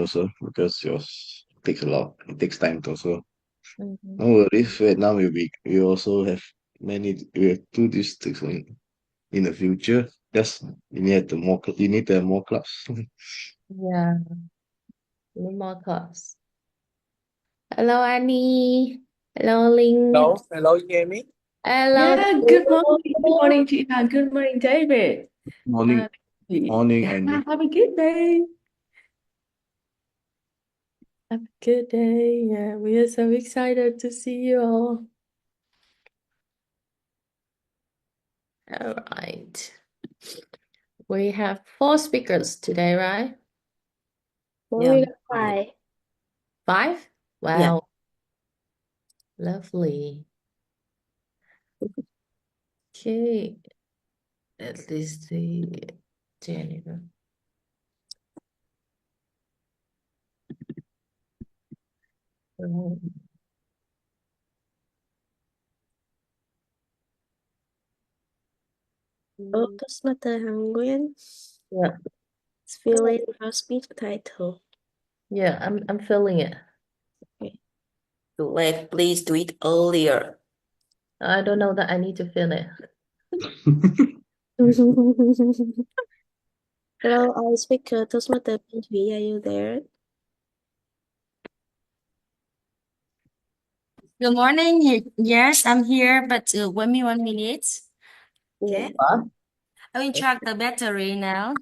also because yours takes a lot. It takes time to also. Mhm. No worries. Vietnam we also have we have two districts in the future. Just you need to have more clubs. Yeah, need more cups. Hello, Annie. Hello, Linh. Hello, you hear me? Hello, Yeah, good morning. Good morning, chị Hằng. Good morning, David. Morning, Uh, morning, yeah, and have a good day. Have a good day. Yeah, we are so excited to see you all. All right. We have 4 speakers today, right? Yeah. We got five. 5? Yeah. Wow, lovely. Okay, at least the Jennifer. Toastmaster Hàn Nguyễn Yeah, is filling our speech title. yeah, I'm feeling it. Okay. Let please do it earlier. I don't know that I need to feel it. Hello, our speaker, Toastmaster Pin Thủy, are you there? Good morning. Yes, I'm here, but wait me 1 minute. Okay. Yeah. Huh? I will check the battery now.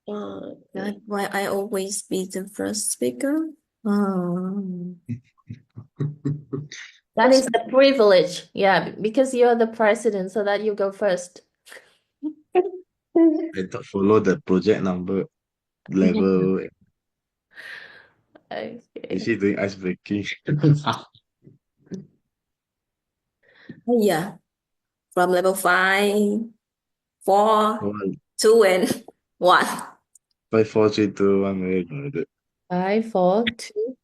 Okay. Why I always be the first speaker? Oh. That is a privilege. Yeah, because you're the president, so that you go first. I thought follow the project number level. Okay. Is he doing ice breaking? Yeah. From level 5, 4, One, 2, and 1. 5, 4, 3, 2, 1. Very good. 5, 4, 2.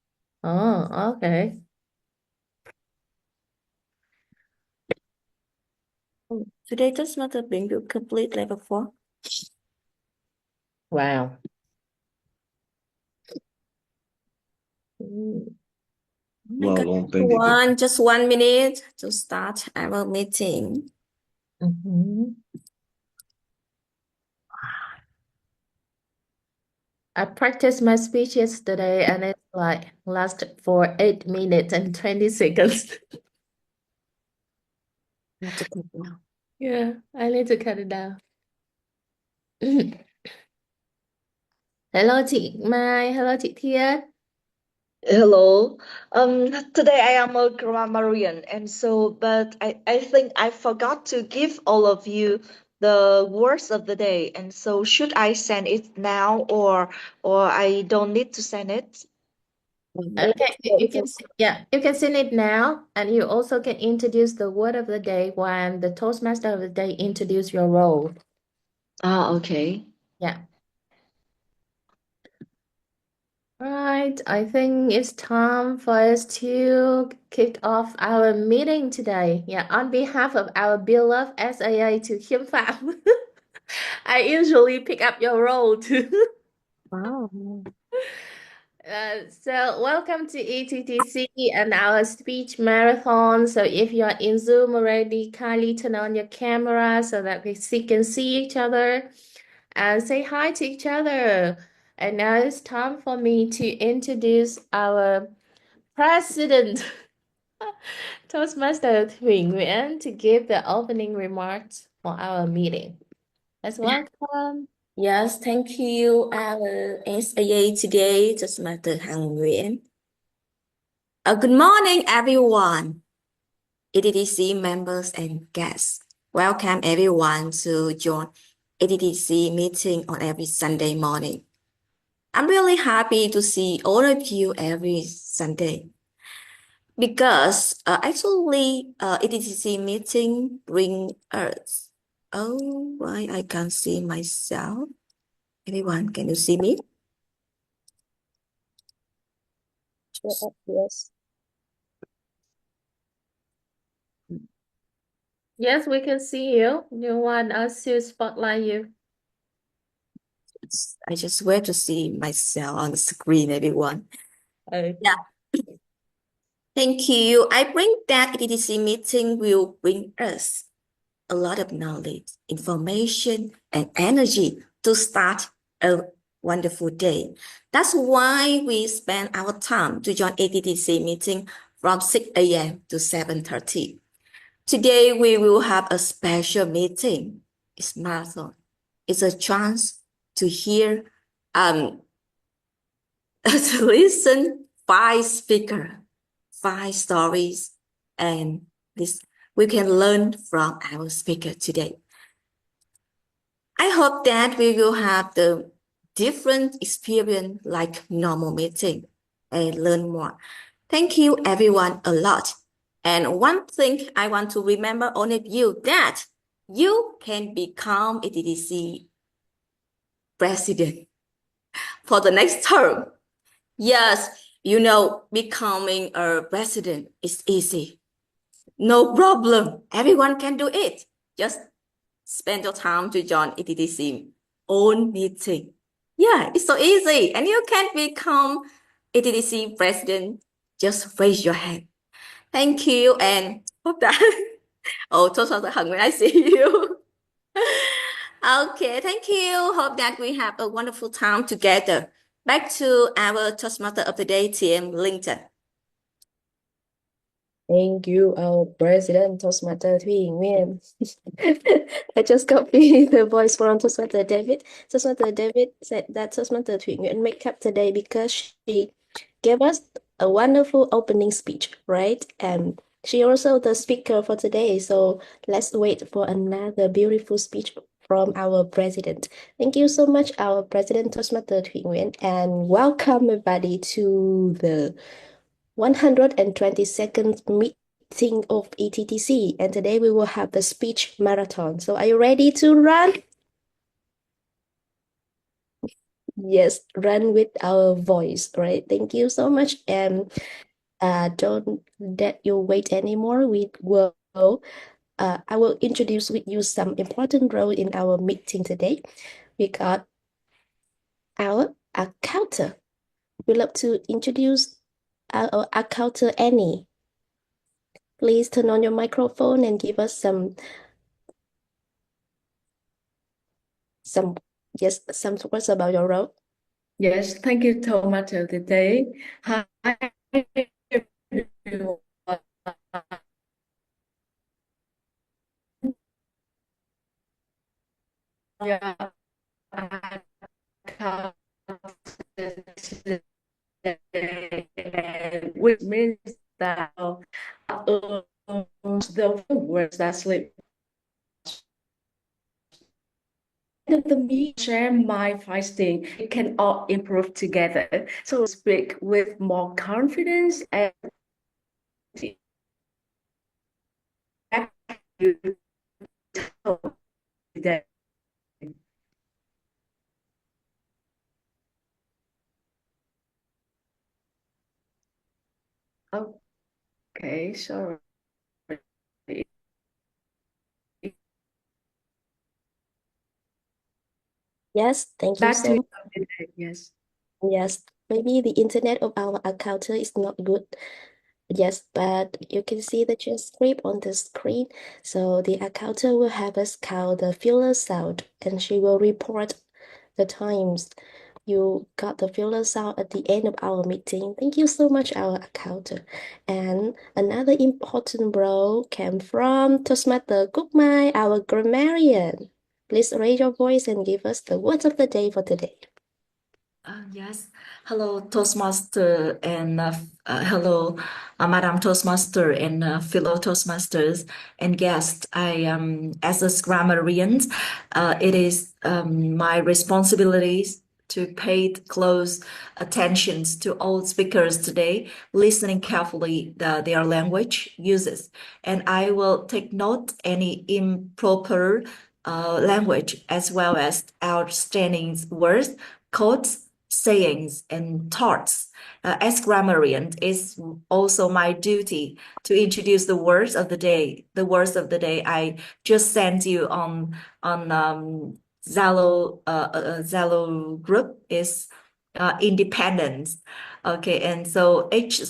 Oh, okay. Today Toastmaster Pin will complete level 4. Wow. Mm. Oh my Wow, God. long time did it. Just 1 minute to start our meeting. Mhm. I practiced my speech yesterday and it like lasted for 8 minutes and 20 seconds. You have to click now. Yeah, I need to cut it down. Hello chị Mai, hello chị Thiên. Hello. Today I am a grammarian, and so, but I think I forgot to give all of you the words of the day, and so should I send it now or I don't need to send it? Okay, you can sing it now, and you also can introduce the word of the day when the Toastmaster of the day introduce your role. Okay. Yeah. Right, I think it's time for us to kick off our meeting today. Yeah, on behalf of our beloved SAA to Khiêm Phạm, I usually pick up your role too. Wow. So welcome to ETTC and our speech marathon. So if you are in Zoom already, kindly turn on your camera so that can see each other and say hi to each other. And now it's time for me to introduce our president, Toastmaster Thủy Nguyễn, to give the opening remarks for our meeting. Let's welcome. Yes, thank you, our SAA today, Toastmaster Hàn Nguyễn. Good morning, everyone. ETTC members and guests. Welcome everyone to join ETTC meeting on every Sunday morning. I'm really happy to see all of you every Sunday because ETTC meeting bring us. Oh, why I can't see myself? Everyone, can you see me? Yes. Yes, we can see you. You want us to spotlight you? I just wait to see myself on the screen, everyone. Yeah. Thank you. I bring that ETTC meeting will bring us a lot of knowledge, information, and energy to start a wonderful day. That's why we spend our time to join ETTC meeting from 6 a.m. to 7:30. Today we will have a special meeting. It's marathon. It's a chance to hear to listen 5 speakers, 5 stories, and this we can learn from our speaker today. I hope that we will have the different experience like normal meeting and learn more. Thank you everyone a lot. And one thing I want to remember all of you that you can become ETTC president for the next term. Yes, becoming a president is easy. No problem. Everyone can do it. Just spend your time to join ETTC own meeting. Yeah, it's so easy. And you can become ETTC president. Just raise your hand. Thank you and hope that. Oh, Toastmaster Hằng when I see you. Okay, thank you. Hope that we have a wonderful time together. Back to our Toastmaster of the Day, TM Linton. Thank you, our President Toastmaster Thủy Nguyễn. I just copied the voice from Toastmaster David. Toastmaster David said that Toastmaster Thủy Nguyễn make up today because she gave us a wonderful opening speech, right? And she also the speaker for today. So let's wait for another beautiful speech from our president. Thank you so much, our President Toastmaster Thủy Nguyễn, and welcome everybody to the 122nd meeting of ETTC, and today we will have the speech marathon. So are you ready to run? Yes, run with our voice, right? Thank you so much. And don't let you wait anymore. I will introduce with you some important role in our meeting today. We got our accountant. We'd love to introduce our accountant Annie. Please turn on your microphone and give us some words about your role. Yes, thank you so much of the day. Hi, everyone. Yeah, which means that the words that sleep the me share my 5 things we can all improve together. So speak with more confidence and today. Okay, sorry. Yes, thank you Back so to much. you, yes. Yes, maybe the internet of our accountant is not good. Yes, but you can see the transcript on the screen. So the accountant will have us count the filler sound, and she will report the times you got the filler sound at the end of our meeting. Thank you so much, our accountant. And another important role came from Toastmaster Gukmai, our grammarian. Please raise your voice and give us the words of the day for today. Yes. Hello, Toastmaster, and hello, Madam Toastmaster and fellow Toastmasters and guests. I as a grammarian, it is my responsibilities to pay close attention to all speakers today, listening carefully their language uses, and I will take note any improper language as well as outstanding words, quotes, sayings, and thoughts. As grammarian, it's also my duty to introduce the words of the day. The words of the day I just sent you on Zalo group is independence. Okay, and so each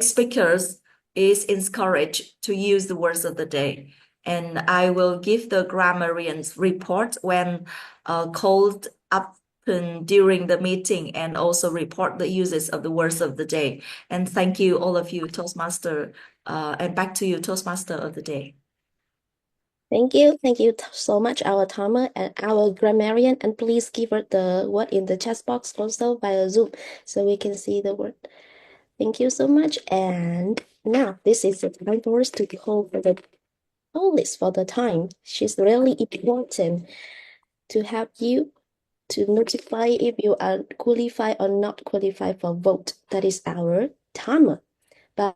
speakers is encouraged to use the words of the day. And I will give the grammarians report when called up during the meeting, and also report the uses of the words of the day. And thank you, all of you, Toastmaster. And back to you, Toastmaster of the day. Thank you. Thank you so much, our Tama and our grammarian. And please give her the word in the chat box also via Zoom so we can see the word. Thank you so much. And now this is the time for us to hold for the list for the time. She's really important to help you to notify if you are qualified or not qualified for vote. That is our timer. But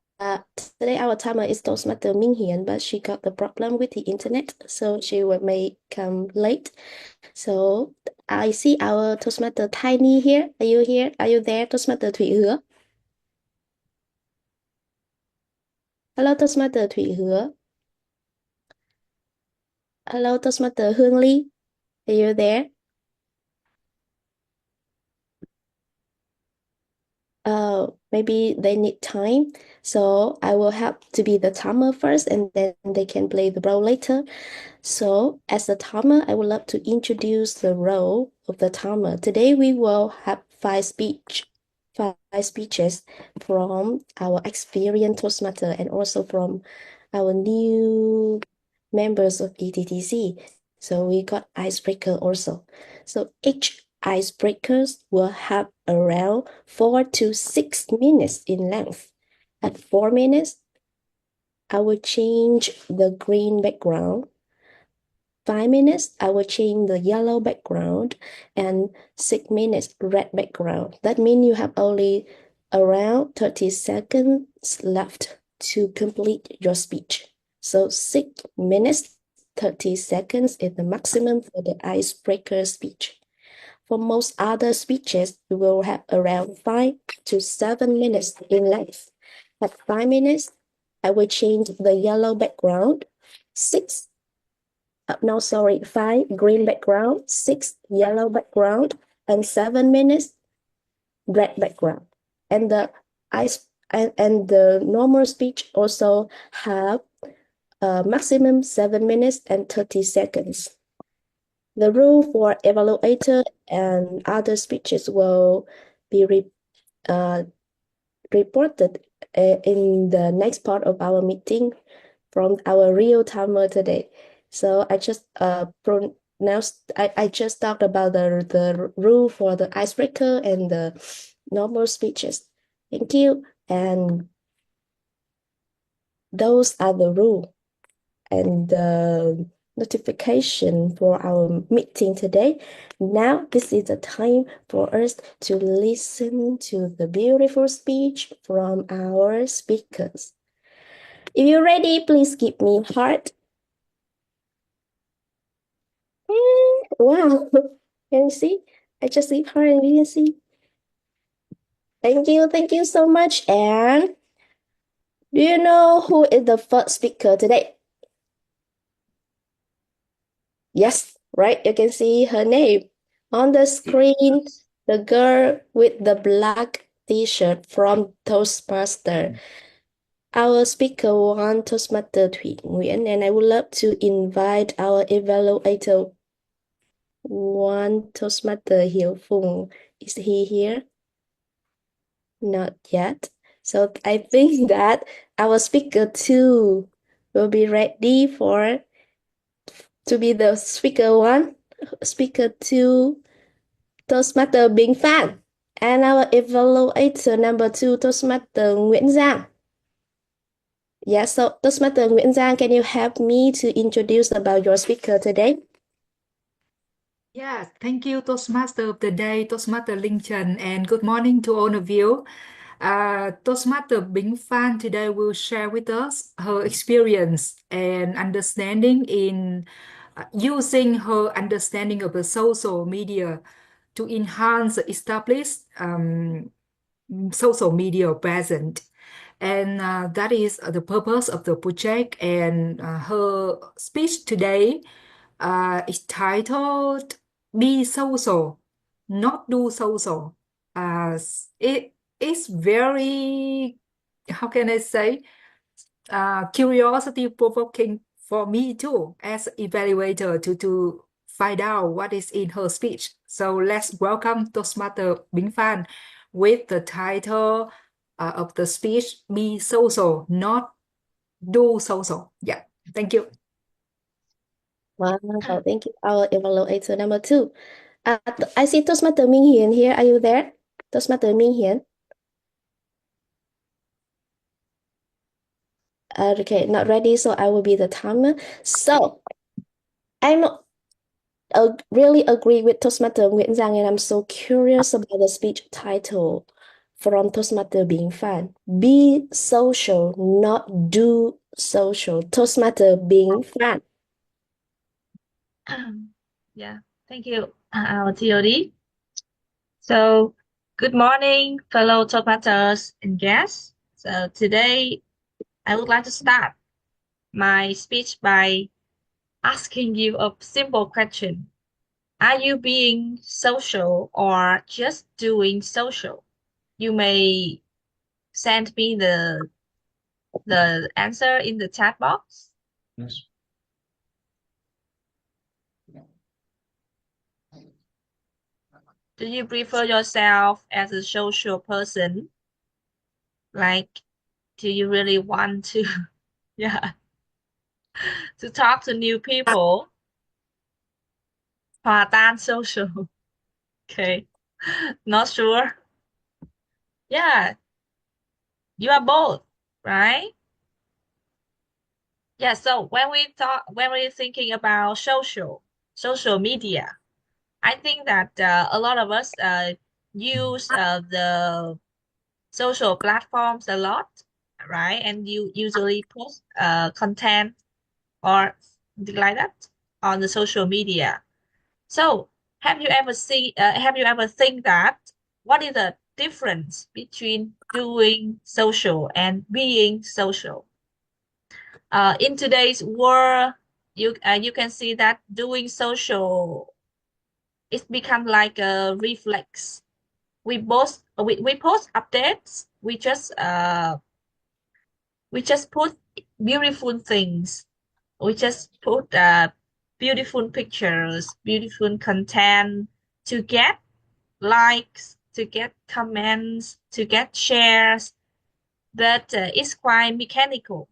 today our timer is Toastmaster Minh Hiền, but she got the problem with the internet, so she may come late. So I see our Toastmaster Tiny here. Are you here? Are you there, Toastmaster Thủy Hứa? Hello, Toastmaster Thủy Hứa. Hello, Toastmaster Hương Ly. Are you there? Maybe they need time. So I will have to be the timer first, and then they can play the role later. So as a timer, I would love to introduce the role of the timer. Today we will have five speeches from our experienced Toastmaster and also from our new members of ETTC. So we got icebreaker also. So each icebreakers will have around 4 to 6 minutes in length. At 4 minutes, I will change the green background. 5 minutes, I will change the yellow background, and 6 minutes red background. That means you have only around 30 seconds left to complete your speech. So 6 minutes, 30 seconds is the maximum for the icebreaker speech. For most other speeches, you will have around 5 to 7 minutes in length. At 5 minutes, I will change the yellow background. 5 green background, 6 yellow background, and 7 minutes red background. And the normal speech also have maximum 7 minutes and 30 seconds. The rule for evaluator and other speeches will be reported in the next part of our meeting from our real timer today. So I just I just talked about the rule for the icebreaker and the normal speeches. Thank you. And those are the rule and the notification for our meeting today. Now this is the time for us to listen to the beautiful speech from our speakers. If you're ready, please give me heart. Wow, can you see? I just leave heart and you can see. Thank you so much. And do you know who is the first speaker today? Yes, right, you can see her name on the screen, the girl with the black t-shirt from Toastmaster. Our speaker one, Toastmaster Thủy Nguyễn, and I would love to invite our evaluator one, Toastmaster Hiếu Phùng. Is he here? Not yet. So I think that our speaker two will be ready to be the speaker one, speaker two, Toastmaster Bình Phan, and our evaluator number 2, Toastmaster Nguyễn Giang. Yes, so Toastmaster Nguyễn Giang, can you help me to introduce about your speaker today? Yes, thank you, Toastmaster of the day, Toastmaster Linh Trần, and good morning to all of you. Toastmaster Bing Fan today will share with us her experience and understanding in using her understanding of the social media to enhance the established social media present. And that is the purpose of the project. And her speech today It's titled Be Social, Not Do Social. It is very, how can I say, curiosity provoking for me too, as evaluator to find out what is in her speech. So let's welcome Toastmaster Bing Fan with the title of the speech, Be Social, Not Do Social. Yeah, thank you. Wow, thank you. Our evaluator number 2. I see Toastmaster Ming Hian here. Are you there? Toastmaster Ming Hian. Okay, not ready, so I will be the timer. So I'm really agree with Toastmaster Nguyễn Giang, and I'm so curious about the speech title from Toastmaster Bing Fan. Be social, not do social. Toastmaster Bing Fan. Yeah, thank you, our TOD. So, good morning, fellow Toastmasters and guests. So, today I would like to start my speech by asking you a simple question. Are you being social or just doing social? You may send me the answer in the chat box. Yes. Do you prefer yourself as a social person? Like, do you really want to, yeah, to talk to new people? Hòa tan social. Okay, not sure. Yeah, you are both, right? Yeah, so when we're thinking about social media, I think that a lot of us use the social platforms a lot, right? And you usually post content or something like that on the social media. So have you ever think that what is the difference between doing social and being social? In today's world, you can see that doing social it's become like a reflex. We post updates. We just put beautiful things. We just put beautiful pictures, beautiful content to get likes, to get comments, to get shares. But it's quite mechanical.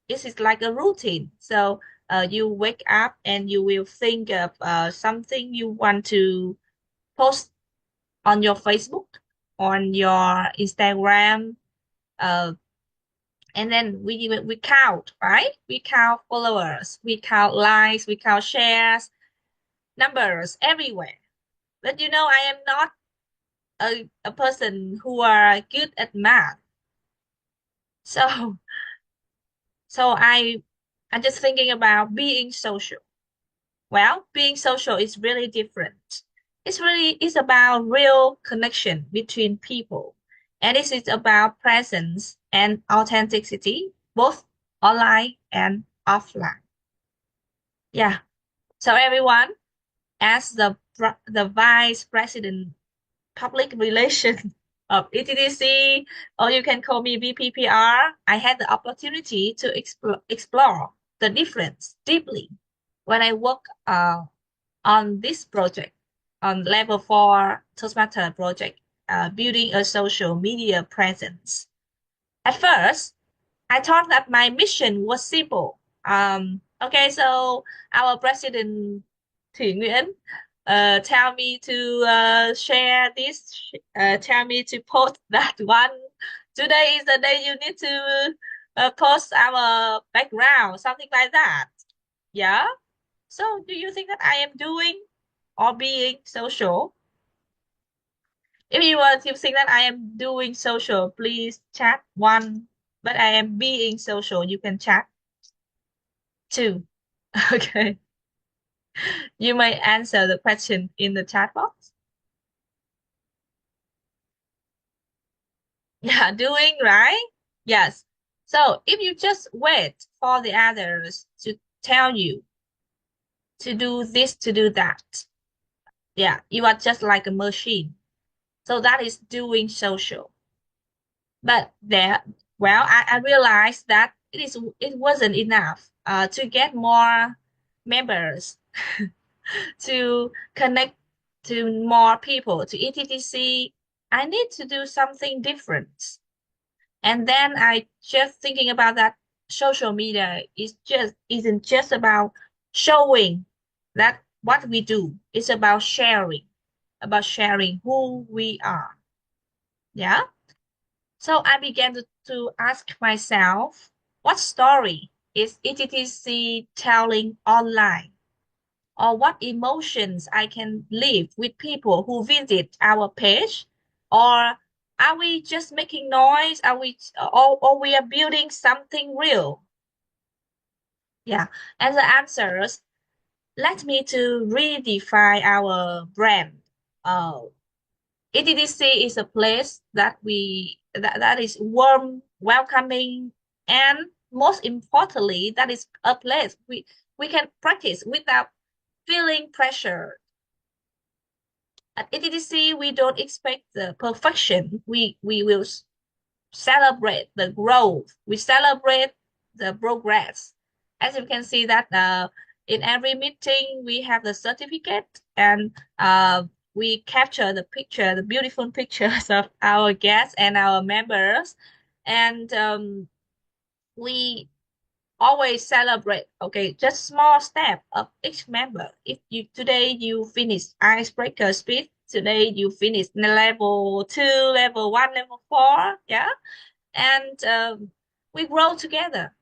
This is like a routine. So you wake up and you will think of something you want to post on your Facebook, on your Instagram, and then we count, right? We count followers, we count likes, we count shares, numbers everywhere. But you know, I am not a person who are good at math. So I'm just thinking about being social. Well, being social is really different. It's about real connection between people. And this is about presence and authenticity, both online and offline. Yeah. So everyone, as the vice president public relations of ETTC, or you can call me VPPR, I had the opportunity to explore the difference deeply when I work on this project, on level 4 Toastmaster project, building a social media presence. At first, I thought that my mission was simple. Okay, so our president Thủy Nguyễn tell me to share this, tell me to post that one. Today is the day you need to post our background, something like that. Yeah. So do you think that I am doing or being social? If you want to think that I am doing social, please chat 1. But I am being social, you can chat 2. Okay. You may answer the question in the chat box. Yeah, doing, right? Yes. So if you just wait for the others to tell you, to do this, to do that. Yeah, you are just like a machine. So that is doing social. But I realized that it wasn't enough to get more members to connect to more people to ETTC. I need to do something different. And then I just thinking about that social media isn't just about showing that what we do. It's about sharing who we are. Yeah. So I began to ask myself, what story is ETTC telling online? Or what emotions I can live with people who visit our page? Or are we just making noise? Or we are building something real? Yeah. And the answers led me to redefine our brand. ETTC is a place that is warm, welcoming, and most importantly, that is a place we can practice without feeling pressure. At ETTC, we don't expect the perfection. We will celebrate the growth. We celebrate the progress. As you can see that in every meeting, we have the certificate and we capture the beautiful pictures of our guests and our members. And we always celebrate, okay, just small step of each member. If you today you finish icebreaker speed, today you finish level 2, level 1, level 4, yeah, and we grow together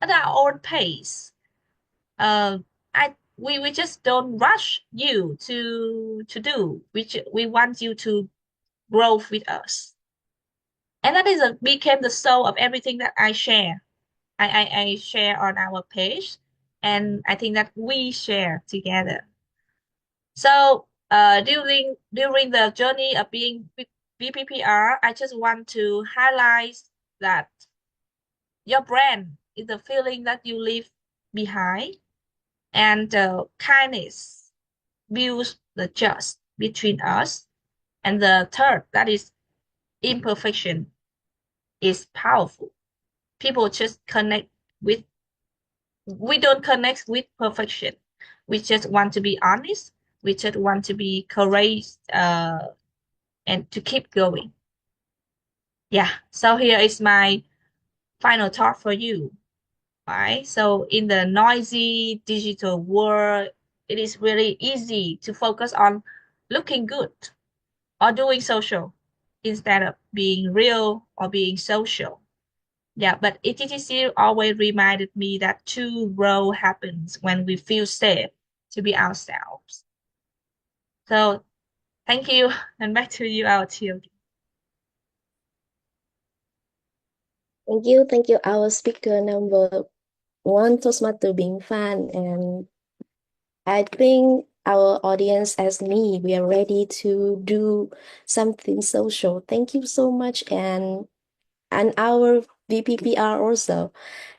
at our own pace. We just don't rush you to do. We want you to grow with us, and that became the soul of everything that I share. I share on our page, and I think that we share together. So during the journey of being BPPR, I just want to highlight that your brand is the feeling that you leave behind, and kindness builds the trust between us. And the third, that is imperfection, is powerful. People just connect with we don't connect with perfection. We just want to be honest. We just want to be courageous and to keep going. Yeah. So here is my final thought for you. Right. So in the noisy digital world, it is really easy to focus on looking good or doing social instead of being real or being social. Yeah, but ETTC always reminded me that true growth happens when we feel safe to be ourselves. So thank you, and back to you, our children. Thank you, our speaker number one, Toastmaster Bing Fan. And I think our audience, as me, we are ready to do something social. Thank you so much, and our VPPR also.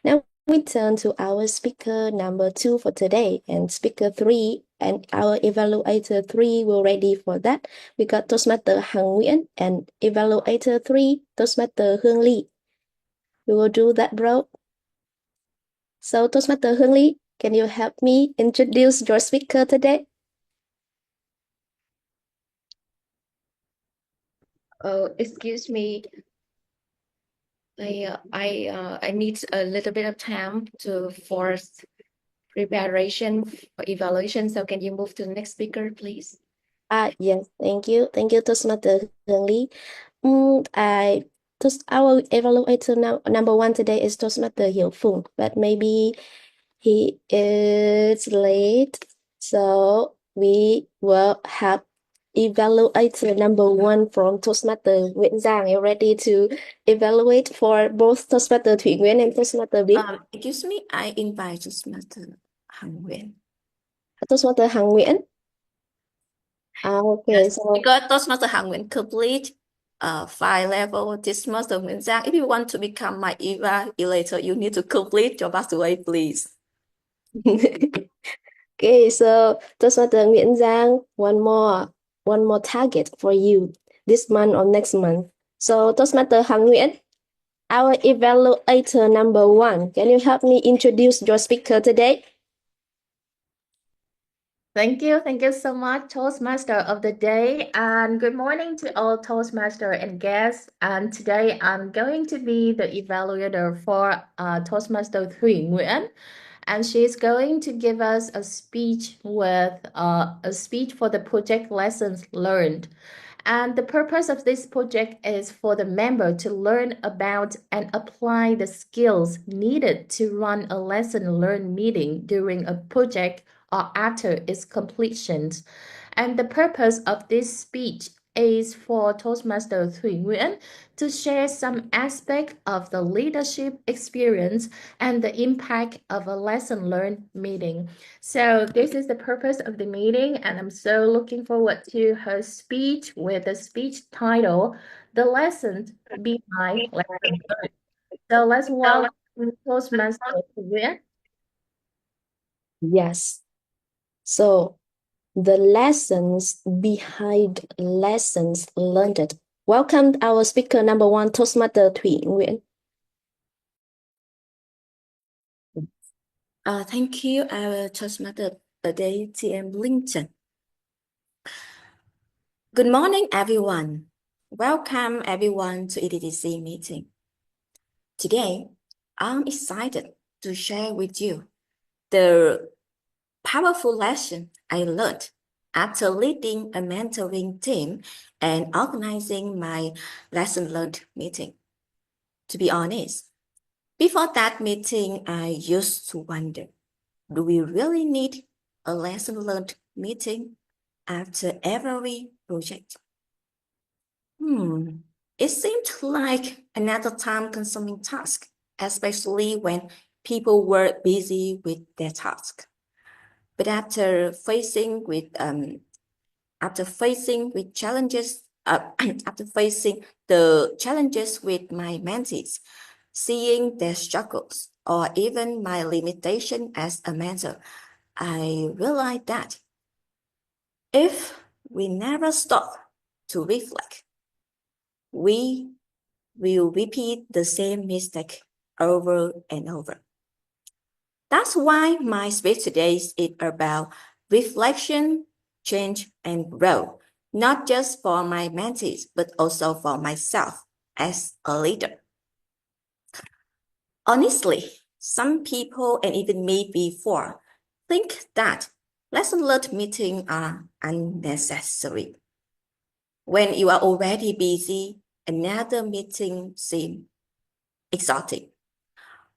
Now we turn to our speaker number two for today, and speaker three, and our evaluator three will ready for that. We got Toastmaster Hằng Nguyễn and evaluator three, Toastmaster Hương Ly. We will do that, bro. So, Toastmaster Hương Ly, can you help me introduce your speaker today? Excuse me. I need a little bit of time for preparation for evaluation. So can you move to the next speaker, please? Yes, thank you. Thank you, Toastmaster Hương Ly. Our evaluator number one today is Toastmaster Hiểu Phùng, but maybe he is late. So we will have evaluator number one from Toastmaster Nguyễn Giang. You ready to evaluate for both Toastmaster Thủy Nguyễn and Toastmaster Bing? Excuse me, I invite Toastmaster Hằng Nguyễn. Toastmaster Hằng Nguyễn. Okay, Yes, so because Toastmaster Hằng Nguyễn complete 5 level. Toastmaster Nguyễn Giang, if you want to become my evaluator, you need to complete your pathway, please. Okay, so Toastmaster Nguyễn Giang, one more target for you this month or next month. So Toastmaster Hằng Nguyễn, our evaluator number 1, can you help me introduce your speaker today? Thank you so much, Toastmaster of the day, and good morning to all Toastmaster and guests. And today I'm going to be the evaluator for Toastmaster Thủy Nguyễn, and she's going to give us a speech with a speech for the project lessons learned. And the purpose of this project is for the member to learn about and apply the skills needed to run a lesson learned meeting during a project or after its completion. And the purpose of this speech is for Toastmaster Thủy Nguyễn to share some aspect of the leadership experience and the impact of a lesson learned meeting. So this is the purpose of the meeting, and I'm so looking forward to her speech with the speech title, The Lessons Behind Lesson Learned. So let's welcome Toastmaster Thủy Nguyễn. Yes. So the lessons behind lessons learned. Welcome our speaker number 1, Toastmaster Thủy Nguyễn. Thank you, our Toastmaster today, TM Linton. Good morning, everyone. Welcome, everyone, to ETTC meeting. Today, I'm excited to share with you the powerful lesson I learned after leading a mentoring team and organizing my lesson learned meeting. To be honest, before that meeting, I used to wonder, do we really need a lesson learned meeting after every project? It seemed like another time-consuming task, especially when people were busy with their task. But after facing with challenges, after facing the challenges with my mentees, seeing their struggles, or even my limitation as a mentor, I realized that if we never stop to reflect, we will repeat the same mistake over and over. That's why my speech today is about reflection, change, and growth, not just for my mentees, but also for myself as a leader. Honestly, some people, and even me before, think that lesson learned meetings are unnecessary. When you are already busy, another meeting seems exhausting.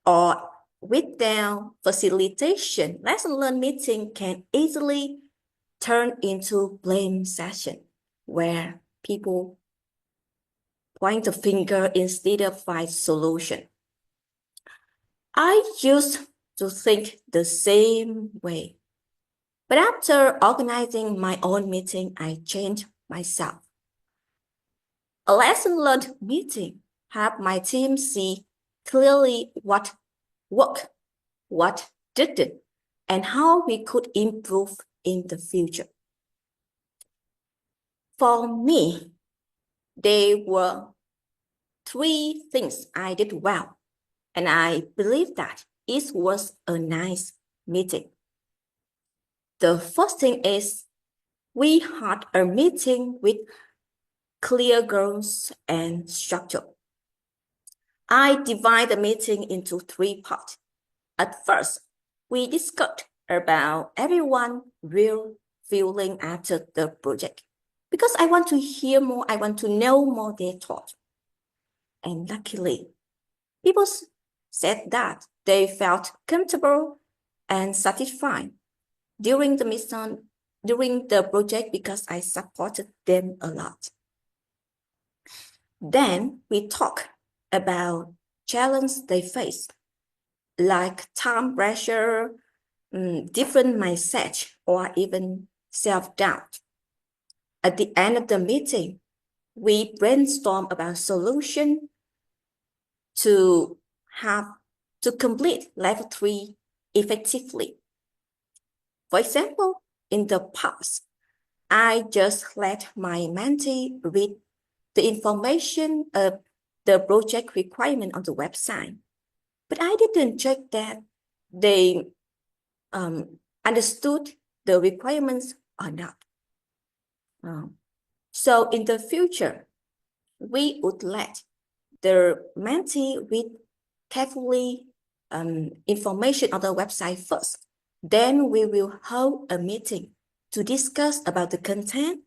Or without facilitation, lesson learned meeting can easily turn into blame session where people point the finger instead of find solution. I used to think the same way. But after organizing my own meeting, I changed myself. A lesson learned meeting helped my team see clearly what worked, what didn't, and how we could improve in the future. For me, there were 3 things I did well, and I believe that it was a nice meeting. The first thing is we had a meeting with clear goals and structure. I divide the meeting into 3 parts. At first, we discussed about everyone's real feeling after the project. Because I want to hear more, I want to know more their thoughts. And luckily, people said that they felt comfortable and satisfied during the project because I supported them a lot. Then we talk about challenges they face, like time pressure, different mindset, or even self-doubt. At the end of the meeting, we brainstorm about solutions to complete level 3 effectively. For example, in the past, I just let my mentee read the information of the project requirement on the website, but I didn't check that they understood the requirements or not. So in the future, we would let the mentee read carefully information on the website first. Then we will hold a meeting to discuss about the content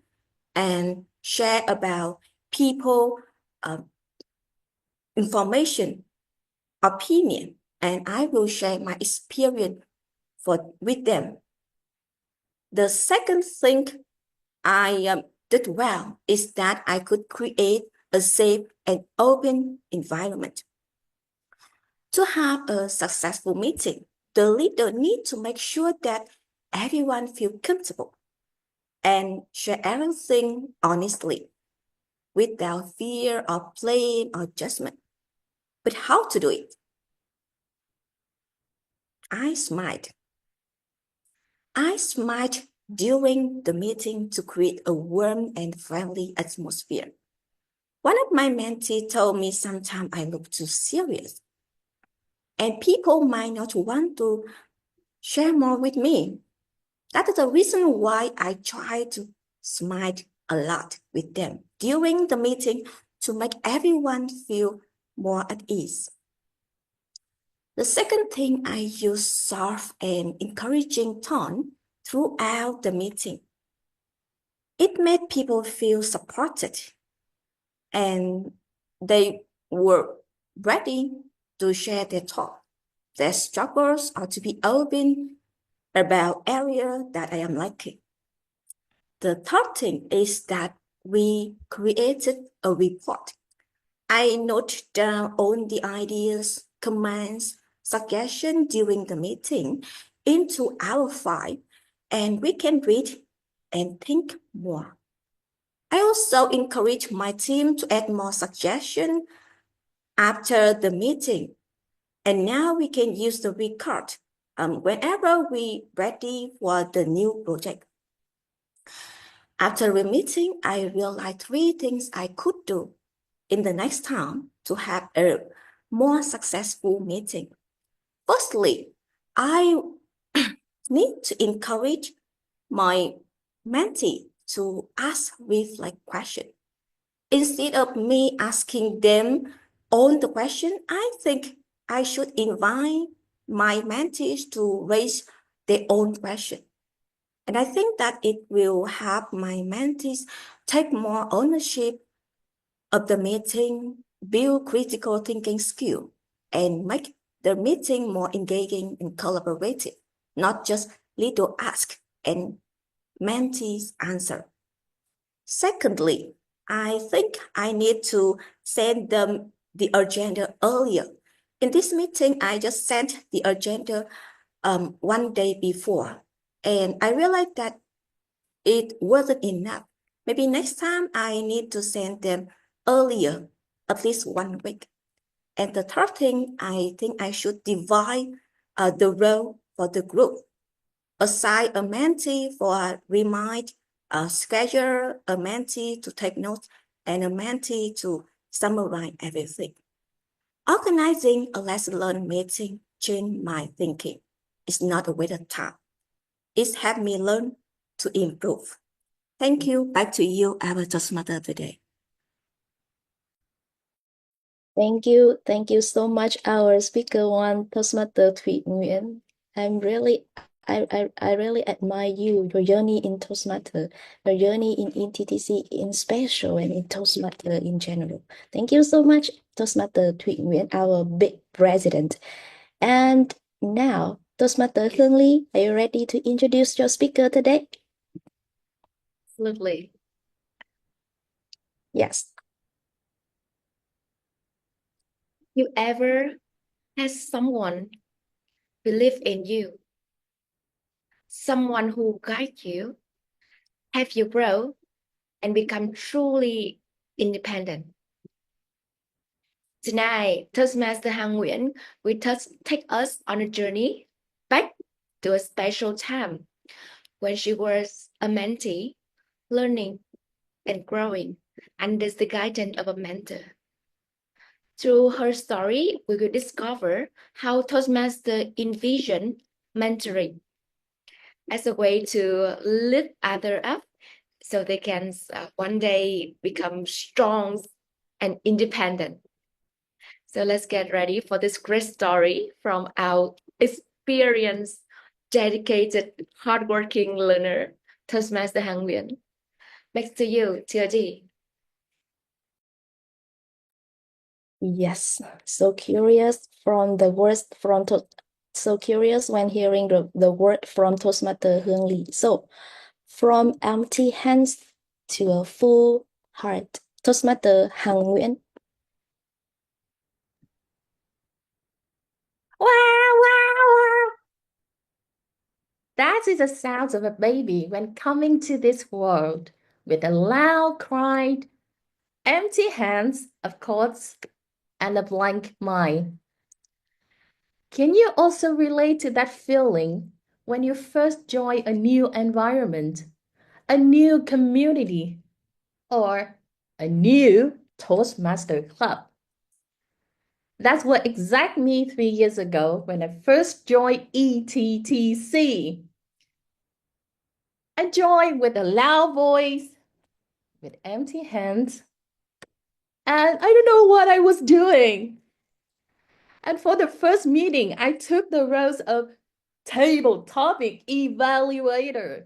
and share about people information, opinion, and I will share my experience with them. The second thing I did well is that I could create a safe and open environment. To have a successful meeting, the leader needs to make sure that everyone feels comfortable and share everything honestly without fear of blame or judgment. But how to do it? I smiled. I smiled during the meeting to create a warm and friendly atmosphere. One of my mentees told me sometimes I look too serious, and people might not want to share more with me. That is the reason why I try to smile a lot with them during the meeting to make everyone feel more at ease. The second thing, I use soft and encouraging tone throughout the meeting. It made people feel supported and they were ready to share their thoughts, their struggles, or to be open about areas that I am lacking. The third thing is that we created a report. I noted down all the ideas, comments, suggestions during the meeting into our file, and we can read and think more. I also encourage my team to add more suggestions after the meeting. And now we can use the record whenever we ready for the new project. After the meeting, I realized 3 things I could do in the next time to have a more successful meeting. Firstly, I need to encourage my mentee to ask reflect questions. Instead of me asking them all the question, I think I should invite my mentees to raise their own question. And I think that it will help my mentees take more ownership of the meeting, build critical thinking skill, and make the meeting more engaging and collaborative, not just little ask and mentees answer. Secondly, I think I need to send them the agenda earlier. In this meeting, I just sent the agenda one day before, and I realized that it wasn't enough. Maybe next time I need to send them earlier, at least 1 week. And the third thing, I think I should divide the role for the group. Assign a mentee for remind, schedule a mentee to take notes, and a mentee to summarize everything. Organizing a lesson learned meeting changed my thinking. It's not a waste of time. It's helped me learn to improve. Thank you. Back to you, our Toastmaster today. Thank you. Thank you so much, our speaker one, Toastmaster Thủy Nguyễn. I really admire you, your journey in Toastmaster, your journey in ETTC in special and in Toastmaster in general. Thank you so much, Toastmaster Thủy Nguyễn, our big president. And now, Toastmaster Hương Ly, are you ready to introduce your speaker today? Absolutely. Yes. You ever had someone believe in you? Someone who guide you, help you grow, and become truly independent. Tonight, Toastmaster Han Nguyễn will take us on a journey back to a special time when she was a mentee, learning and growing under the guidance of a mentor. Through her story, we will discover how Toastmasters envision mentoring as a way to lift others up so they can one day become strong and independent. So let's get ready for this great story from our experienced, dedicated, hardworking learner, Toastmaster Hằng Nguyễn. Back to you, Thưa. Yes, so curious from the words from so curious when hearing the word from Toastmaster Hương Ly. So, from empty hands to a full heart, Toastmaster Hằng Nguyễn. Wow, wow, wow. That is the sound of a baby when coming to this world with a loud cry, empty hands, of course, and a blank mind. Can you also relate to that feeling when you first join a new environment, a new community, or a new Toastmaster club? That's what exactly me 3 years ago when I first joined ETTC. I joined with a loud voice, with empty hands, and I don't know what I was doing. And for the first meeting, I took the roles of table topic evaluator.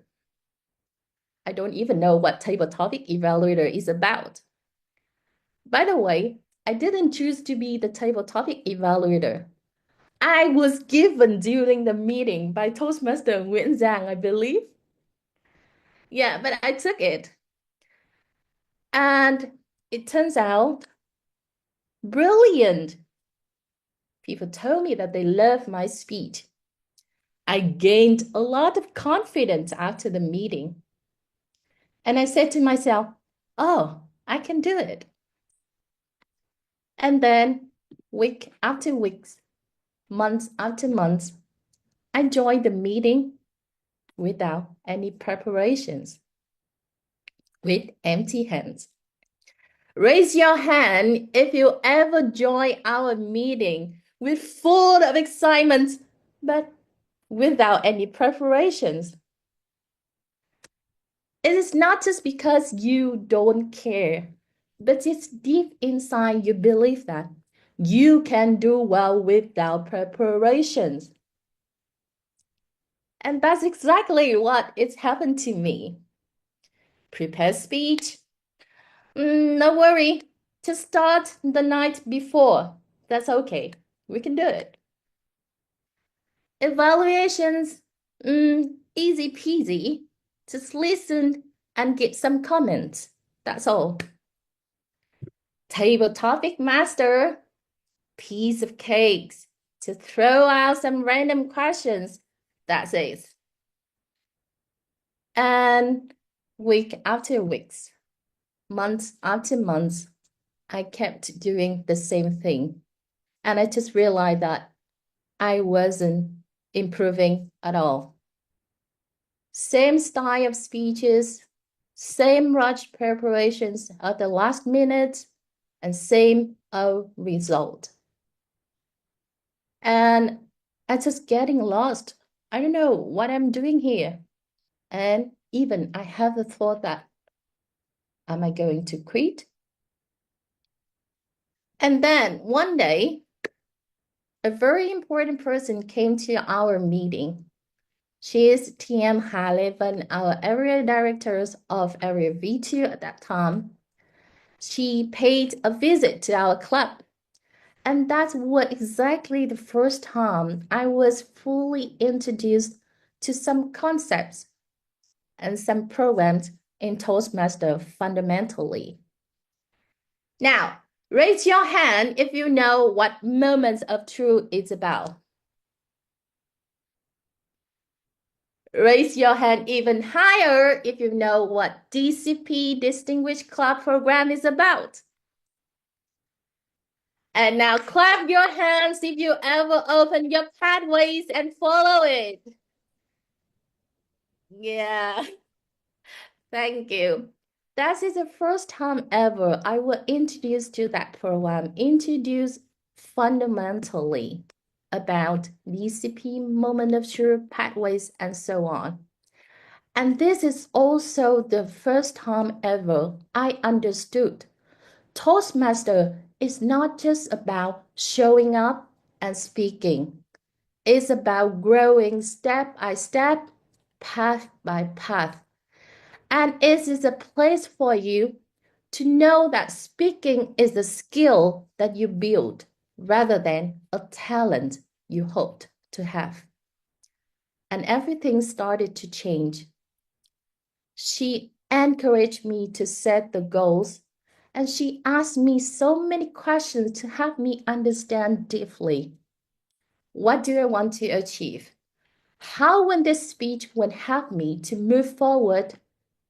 I don't even know what table topic evaluator is about. By the way, I didn't choose to be the table topic evaluator. I was given during the meeting by Toastmaster Nguyễn Giang, I believe. Yeah, but I took it. And it turns out brilliant. People told me that they loved my speech. I gained a lot of confidence after the meeting. And I said to myself, oh, I can do it. And then week after week, months after months, I joined the meeting without any preparations, with empty hands. Raise your hand if you ever join our meeting with full of excitement, but without any preparations. It is not just because you don't care, but it's deep inside you believe that you can do well without preparations. And that's exactly what it's happened to me. Prepare speech. No worry, just start the night before. That's okay. We can do it. Evaluations, easy peasy. Just listen and get some comments. That's all. Table topic master, piece of cakes. To throw out some random questions. That's it. And week after weeks, months after months, I kept doing the same thing. And I just realized that I wasn't improving at all. Same style of speeches, same rush preparations at the last minute, and same result. And I'm just getting lost. I don't know what I'm doing here. And even I have the thought that, am I going to quit? And then one day, a very important person came to our meeting. She is TM Halevan, our area director of Area V2 at that time. She paid a visit to our club. And that's what exactly the first time I was fully introduced to some concepts and some programs in Toastmaster fundamentally. Now, raise your hand if you know what Moments of Truth is about. Raise your hand even higher if you know what DCP, Distinguished Club Program, is about. And now clap your hands if you ever open your pathways and follow it. Yeah, thank you. That is the first time ever I will introduce to that program, introduce fundamentally about VCP, moment of truth, pathways, and so on. And this is also the first time ever I understood Toastmaster is not just about showing up and speaking. It's about growing step by step, path by path. And it is a place for you to know that speaking is a skill that you build rather than a talent you hoped to have. And everything started to change. She encouraged me to set the goals, and she asked me so many questions to help me understand deeply. What do I want to achieve? How will this speech will help me to move forward?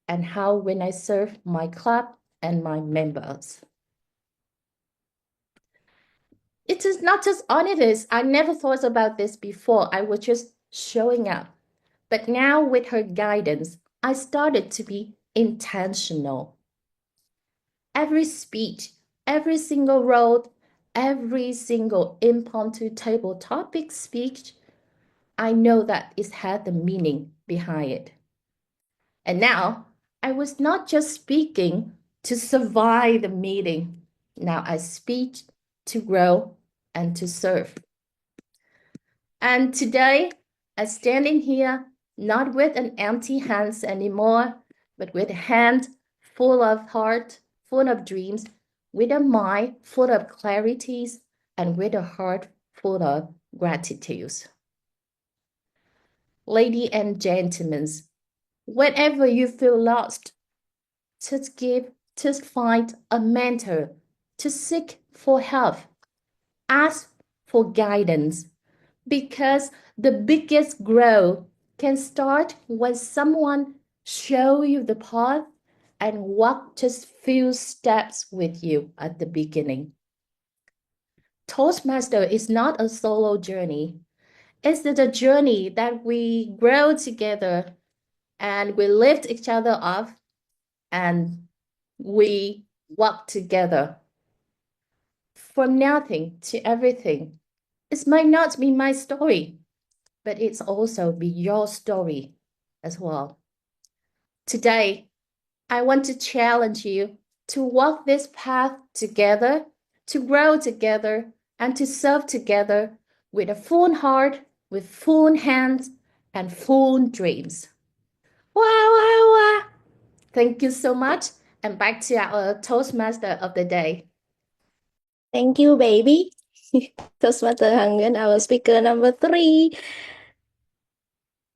And how when I serve my club and my members? It is not just on it is. I never thought about this before. I was just showing up. But now with her guidance, I started to be intentional. Every speech, every single road, every single impromptu table topic speech, I know that it had the meaning behind it. And now I was not just speaking to survive the meeting. Now I speak to grow and to serve. And today, I'm standing here not with an empty hands anymore, but with a hand full of heart, full of dreams, with a mind full of clarities, and with a heart full of gratitudes. Ladies and gentlemen, whenever you feel lost, just find a mentor, to seek for help, ask for guidance, because the biggest growth can start when someone show you the path and walk just few steps with you at the beginning. Toastmaster is not a solo journey. It's the journey that we grow together and we lift each other up and we walk together from nothing to everything. It might not be my story, but it's also be your story as well. Today, I want to challenge you to walk this path together, to grow together, and to serve together with a full heart, with full hands, and full dreams. Wow, wow, wow. Thank you so much. And back to our Toastmaster of the day. Thank you, baby. Toastmaster Hằng Nguyễn, our speaker number 3.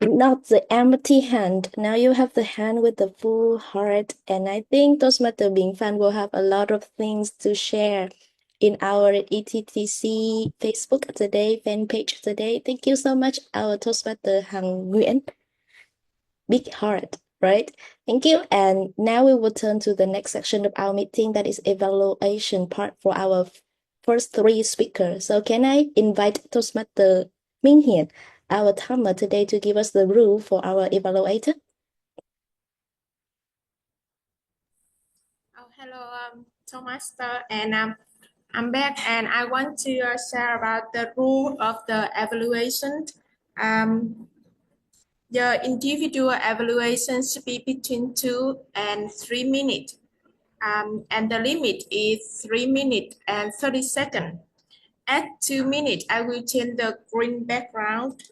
Not the empty hand. Now you have the hand with the full heart. And I think Toastmaster Bing Fan will have a lot of things to share in our ETTC Facebook today, fan page today. Thank you so much, our Toastmaster Hằng Nguyễn. Big heart, right? Thank you. And now we will turn to the next section of our meeting, that is evaluation part for our first 3 speakers. So can I invite Toastmaster Minh Hiền, our timer today, to give us the rule for our evaluator? Oh, hello, Toastmaster, and I'm back, and I want to share about the rule of the evaluation. The individual evaluation should be between 2 and 3 minutes, and the limit is 3 minutes and 30 seconds. At 2 minutes, I will change the green background.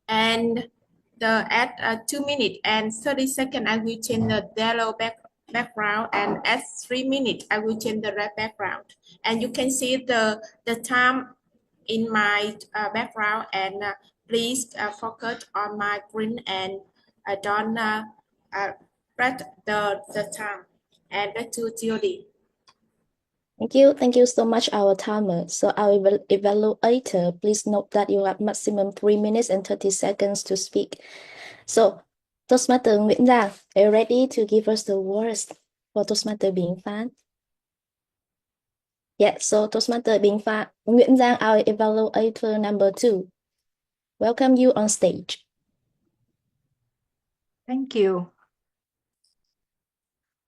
And at 2 minutes and 30 seconds, I will change the yellow background, and at 3 minutes, I will change the red background. And you can see the time in my background, and please focus on my green, and don't press the time. And back to Judy. Thank you so much, our timer. So our evaluator, please note that you have maximum 3 minutes and 30 seconds to speak. So, Toastmaster Nguyễn Giang, are you ready to give us the words for Toastmaster Bing Fan? Yeah, so Toastmaster Bing Fan, Nguyễn Giang, our evaluator number 2. Welcome you on stage. Thank you.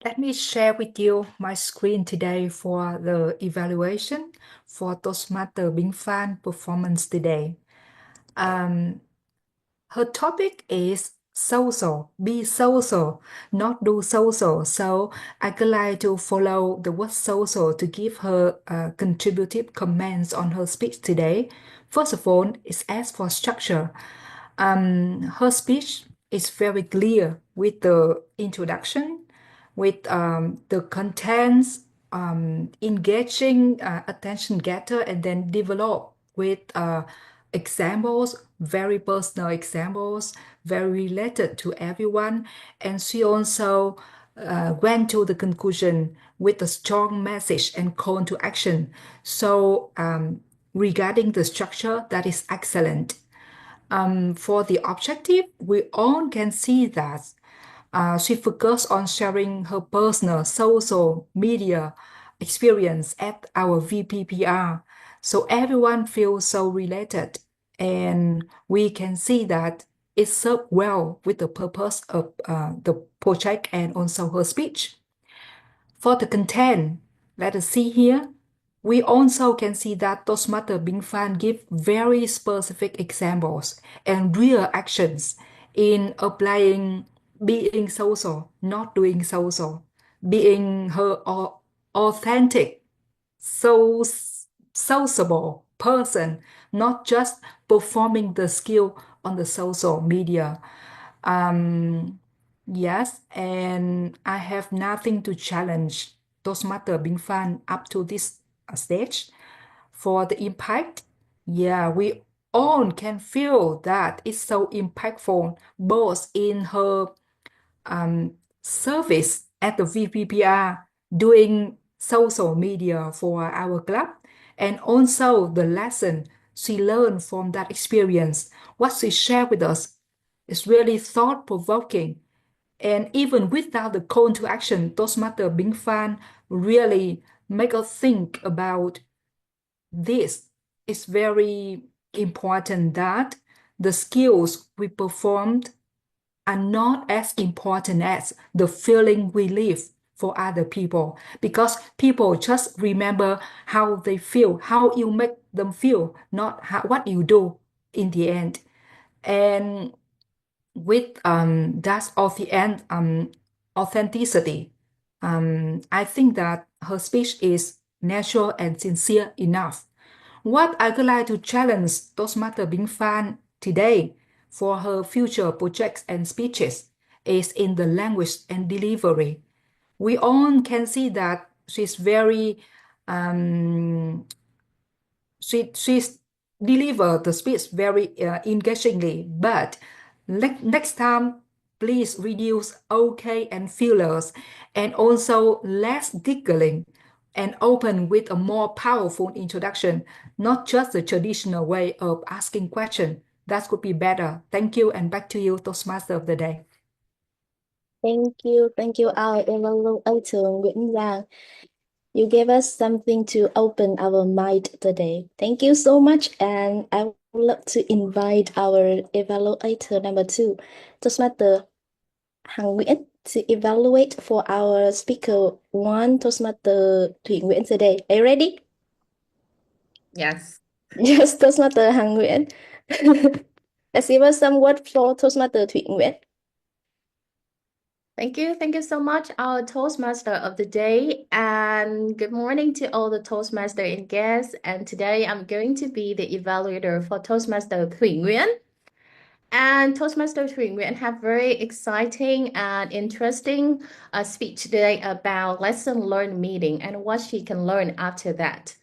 Let me share with you my screen today for the evaluation for Toastmaster Bing Fan performance today. Her topic is social, be social, not do social. So I would like to follow the word social to give her contributive comments on her speech today. First of all, it's as for structure. Her speech is very clear with the introduction, with the contents, engaging attention getter, and then develop with examples, very personal examples, very related to everyone. And she also went to the conclusion with a strong message and call to action. So regarding the structure, that is excellent. For the objective, we all can see that she focused on sharing her personal social media experience at our VPPR. So everyone feels so related. And we can see that it served well with the purpose of the project and also her speech. For the content, let us see here. We also can see that Toastmaster Bing Fan give very specific examples and real actions in applying being social, not doing social, being her authentic, so sociable person, not just performing the skill on the social media. Yes, and I have nothing to challenge Toastmaster Bing Fan up to this stage. For the impact, yeah, we all can feel that it's so impactful, both in her service at the VPPR, doing social media for our club, and also the lesson she learned from that experience. What she shared with us is really thought-provoking. And even without the call to action, Toastmaster Bing Fan really make us think about this. It's very important that the skills we performed are not as important as the feeling we live for other people, because people just remember how they feel, how you make them feel, not what you do in the end. And with that's of the end authenticity, I think that her speech is natural and sincere enough. What I would like to challenge Toastmaster Bing Fan today for her future projects and speeches is in the language and delivery. We all can see that she's very she's deliver the speech very engagingly, but next time please reduce okay and fillers, and also less giggling, and open with a more powerful introduction, not just the traditional way of asking question. That could be better. Thank you, and back to you, Toastmaster of the day. Thank you, our evaluator Nguyễn Giang. You gave us something to open our mind today. Thank you so much, and I would love to invite our evaluator number 2, Toastmaster Hằng Nguyễn, to evaluate for our speaker 1, Toastmaster Thủy Nguyễn today. Are you ready? Yes. Yes, Toastmaster Hằng Nguyễn. Let's give us some word for Toastmaster Thủy Nguyễn. Thank you. Thank you so much, our Toastmaster of the day. And good morning to all the Toastmaster and guests. And today I'm going to be the evaluator for Toastmaster Thủy Nguyễn. And Toastmaster Thủy Nguyễn have very exciting and interesting speech today about lesson learned meeting and what she can learn after that.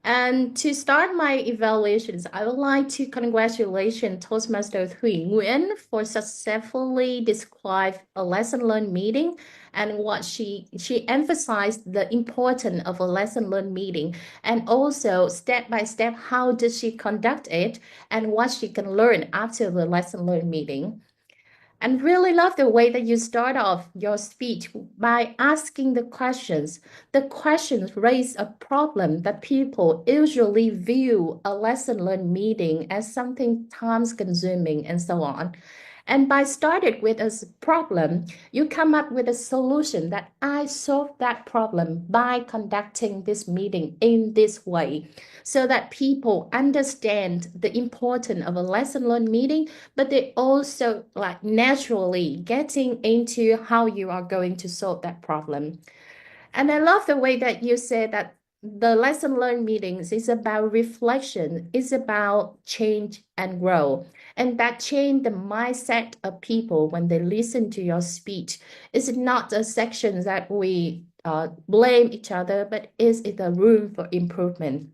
And to start my evaluations, I would like to congratulate Toastmaster Thủy Nguyễn for successfully describe a lesson learned meeting and what she emphasized the importance of a lesson learned meeting, and also step by step how does she conduct it and what she can learn after the lesson learned meeting. And really love the way that you start off your speech by asking the questions. The questions raise a problem that people usually view a lesson learned meeting as something time consuming and so on. And by starting with a problem, you come up with a solution that I solve that problem by conducting this meeting in this way so that people understand the importance of a lesson learned meeting, but they also like naturally getting into how you are going to solve that problem. And I love the way that you said that the lesson learned meetings is about reflection, is about change and grow. And that change the mindset of people when they listen to your speech. Is not a section that we blame each other, but is it a room for improvement?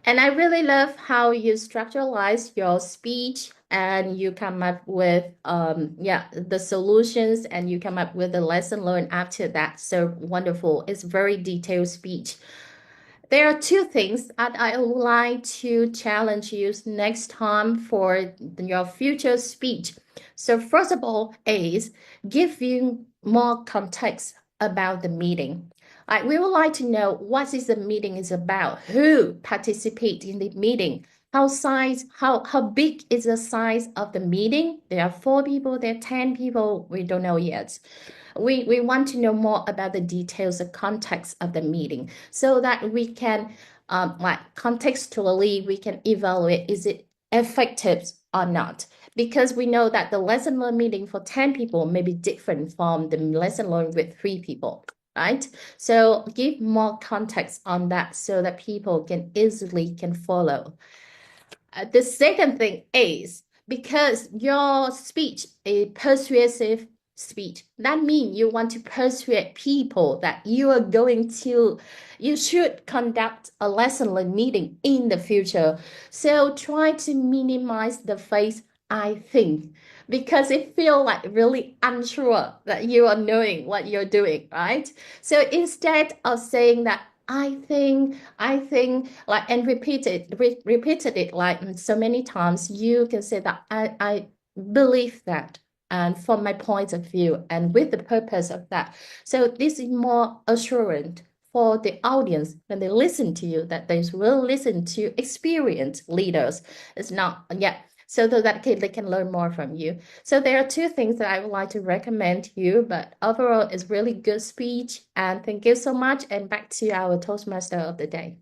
And I really love how you structuralize your speech and you come up with the solutions and you come up with the lesson learned after that. So wonderful. It's very detailed speech. There are two things that I would like to challenge you next time for your future speech. So first of all is give you more context about the meeting. We would like to know what is the meeting is about, who participate in the meeting, how big is the size of the meeting? There are 4 people, there are 10 people, we don't know yet. We want to know more about the details, the context of the meeting, so that we can, like contextually, we can evaluate is it effective or not. Because we know that the lesson learned meeting for 10 people may be different from the lesson learned with 3 people, right? So give more context on that so that people can easily can follow. The second thing is because your speech is persuasive speech, that means you want to persuade people that you should conduct a lesson learned meeting in the future. So try to minimize the phrase I think, because it feels like really unsure that you are knowing what you're doing, right? So instead of saying that I think, like, and repeated it like so many times, you can say that I believe that, and from my point of view, and with the purpose of that. So this is more assurance for the audience when they listen to you, that they will listen to experienced leaders. It's not, yeah. So that they can learn more from you. So there are two things that I would like to recommend to you, but overall it's really good speech, and thank you so much, and back to our Toastmaster of the day.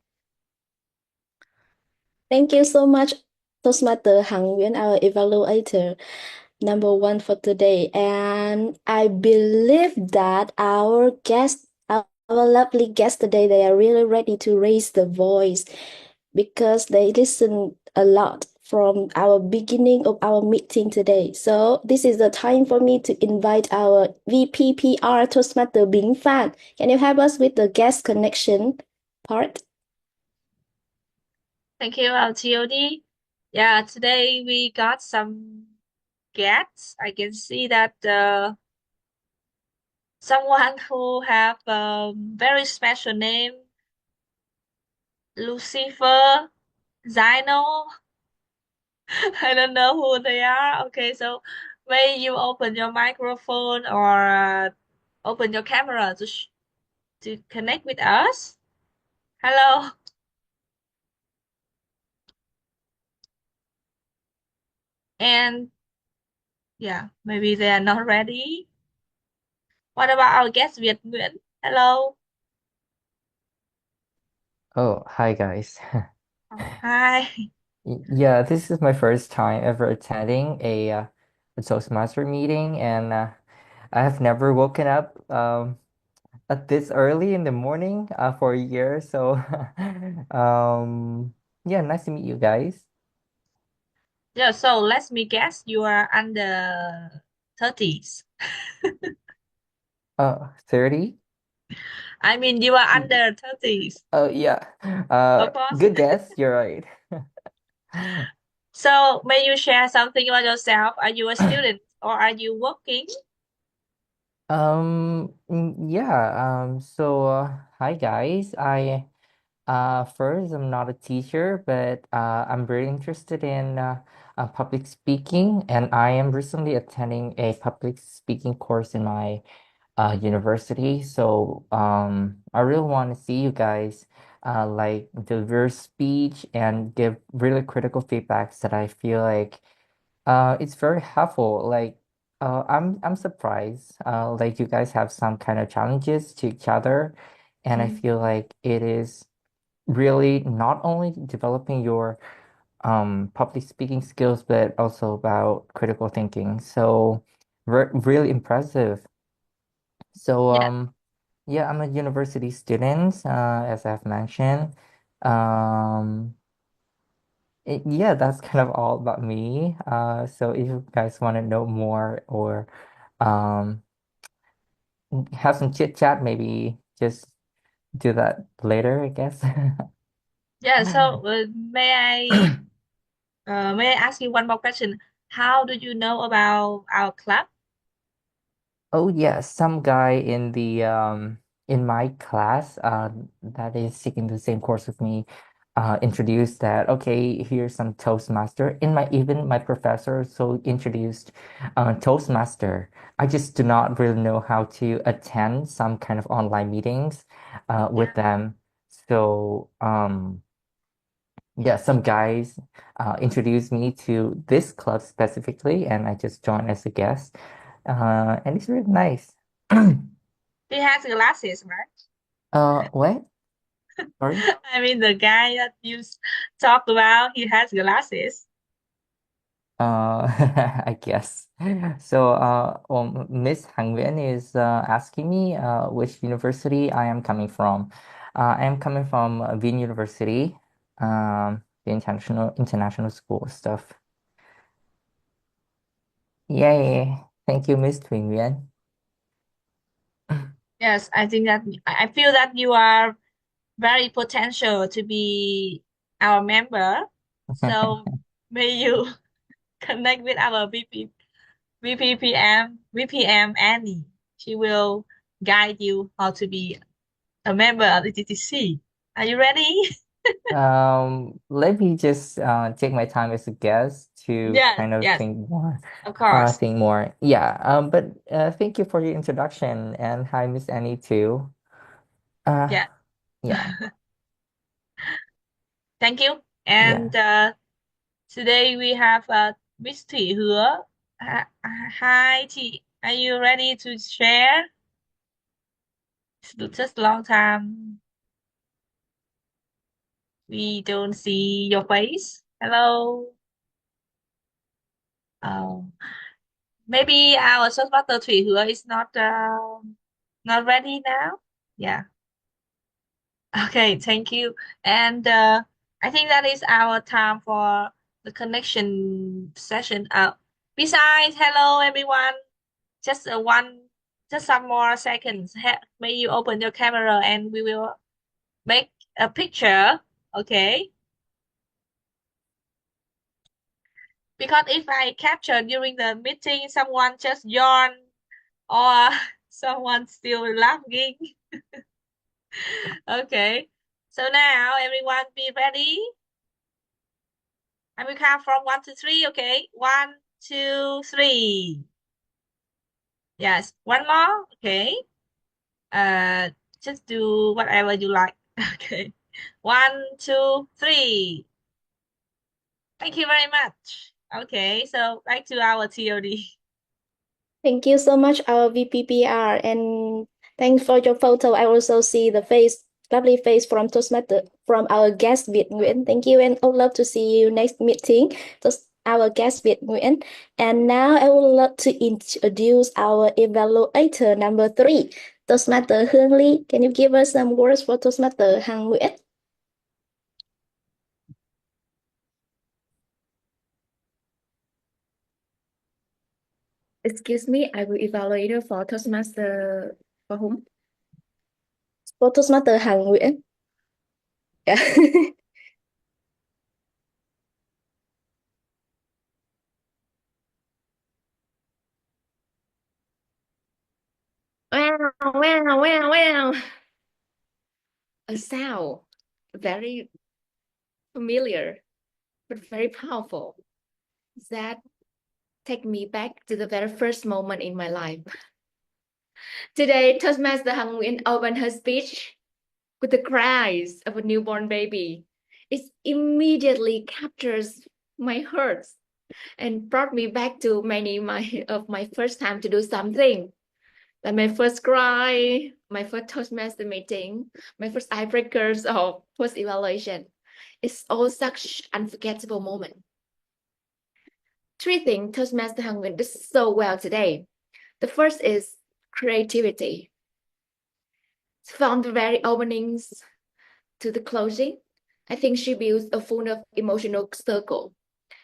Thank you so much, Toastmaster Hang Nguyen, our evaluator, number one for today. And I believe that our lovely guests today, they are really ready to raise the voice because they listen a lot from our beginning of our meeting today. So this is the time for me to invite our VPPR Toastmaster Bing Fan. Can you help us with the guest connection part? Thank you, LTOD. Yeah, today we got some guests. I can see that someone who have a very special name, Lucifer, Zino. I don't know who they are. Okay, so may you open your microphone or open your camera to connect with us. Hello. And yeah, maybe they are not ready. What about our guest Việt Nguyễn? Hello. Oh, hi guys. Oh, hi. Yeah, this is my first time ever attending a Toastmaster meeting, and I have never woken up at this early in the morning for a year. So, yeah, nice to meet you guys. Yeah, so let me guess, you are under 30s. 30? I mean, you are under 30s, Oh, yeah. of course. Good guess. You're right. So, may you share something about yourself? Are you a student or are you working? Yeah. So, hi guys. First, I'm not a teacher, but I'm very interested in public speaking, and I am recently attending a public speaking course in my university. So I really want to see you guys like deliver speech and give really critical feedbacks that I feel like it's very helpful. Like I'm surprised. Like you guys have some kind of challenges to each other, and I feel like it is really not only developing your public speaking skills, but also about critical thinking. So really impressive. So Yeah. yeah, I'm a university student, as I've mentioned. Um, yeah, that's kind of all about me. So if you guys want to know more or um, have some chit chat, maybe just do that later, I guess. Yeah. So may I ask you one more question? How do you know about our club? Oh yeah, some guy in my class that is taking the same course with me introduced that okay, here's some Toastmaster. In my even my professor so introduced Toastmaster. I just do not really know how to attend some kind of online meetings with them. So yeah, some guys introduced me to this club specifically, and I just joined as a guest. And it's really nice. He has glasses, right? What? Sorry? I mean, the guy that talked about, he has glasses. I guess. So, Miss Hang Nguyen is asking me which university I am coming from. I am coming from Wien University, the international school stuff. Yay! Thank you, Miss Thuy Nguyen. Yes, I think that I feel that you are very potential to be our member. So may you connect with our VPM Annie. She will guide you how to be a member of the ETTC. Are you ready? Let me just take my time as a guest to Yes, kind of yes, of course. think more. Yeah. But thank you for your introduction, and hi, Miss Annie too. Uh, Yeah. yeah, Thank you. yeah. And today we have Miss Thủy Hứa. Hi, Thi. Are you ready to share? It's just a long time we don't see your face. Hello. Oh, maybe our short master Thủy Hứa is not ready now. Yeah. Okay, thank you. And I think that is our time for the connection session. Besides, hello everyone. Just just some more seconds. May you open your camera and we will make a picture. Okay. Because if I capture during the meeting, someone just yawn or someone still laughing. Okay. So now everyone be ready. I will count from 1 to 3, okay? 1, 2, 3. Yes, one more, okay? Uh, just do whatever you like. Okay. 1, 2, 3. Thank you very much. Okay, so back to our TOD. Thank you so much, our VPPR, and thanks for your photo. I also see the face, lovely face from Toastmaster, from our guest Việt Nguyễn. Thank you, and I would love to see you next meeting. Our guest Việt Nguyễn. And now I would love to introduce our evaluator number 3, Toastmaster Hương Ly. Can you give us some words for Toastmaster Hằng Nguyễn? Excuse me, I will evaluate for Toastmaster for whom? For Toastmaster Hằng Nguyễn. Yeah. Wow, wow, wow, wow. A sao. very familiar, but very powerful. That take me back to the very first moment in my life. Today, Toastmaster Hằng Nguyễn opened her speech with the cries of a newborn baby. It immediately captures my heart and brought me back to many of my first time to do something. Like my first cry, my first Toastmaster meeting, my first icebreakers or post evaluation. It's all such unforgettable moment. 3 things Toastmaster Hằng Nguyễn did so well today. The first is creativity. From the very openings to the closing, I think she builds a full of emotional circle.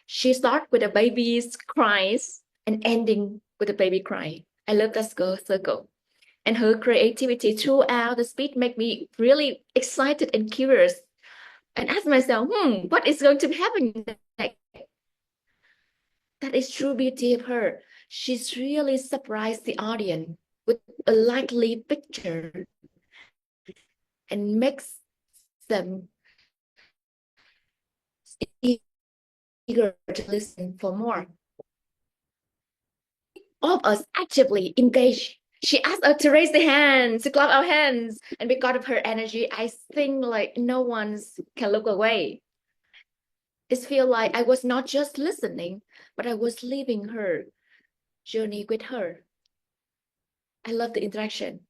She starts with a baby's cries and ending with a baby cry. I love that circle. And her creativity throughout the speech make me really excited and curious and ask myself, what is going to happen next? That is true beauty of her. She's really surprised the audience with a likely picture and makes them eager to listen for more. All of us actively engage. She asked us to raise the hands, to clap our hands, and because of her energy, I think like no one can look away. It feels like I was not just listening, but I was living her journey with her. I love the interaction.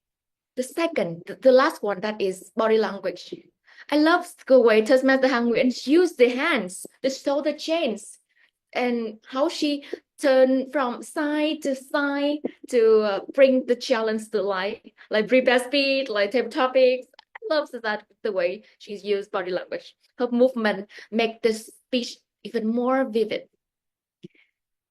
The second, the last one, that is body language. I love the way Toastmaster Hằng Nguyễn used the hands, the shoulder chains, and how she turned from side to side to bring the challenge to life, like prepare speed, like table topics. I love that the way she's used body language. Her movement make the speech even more vivid.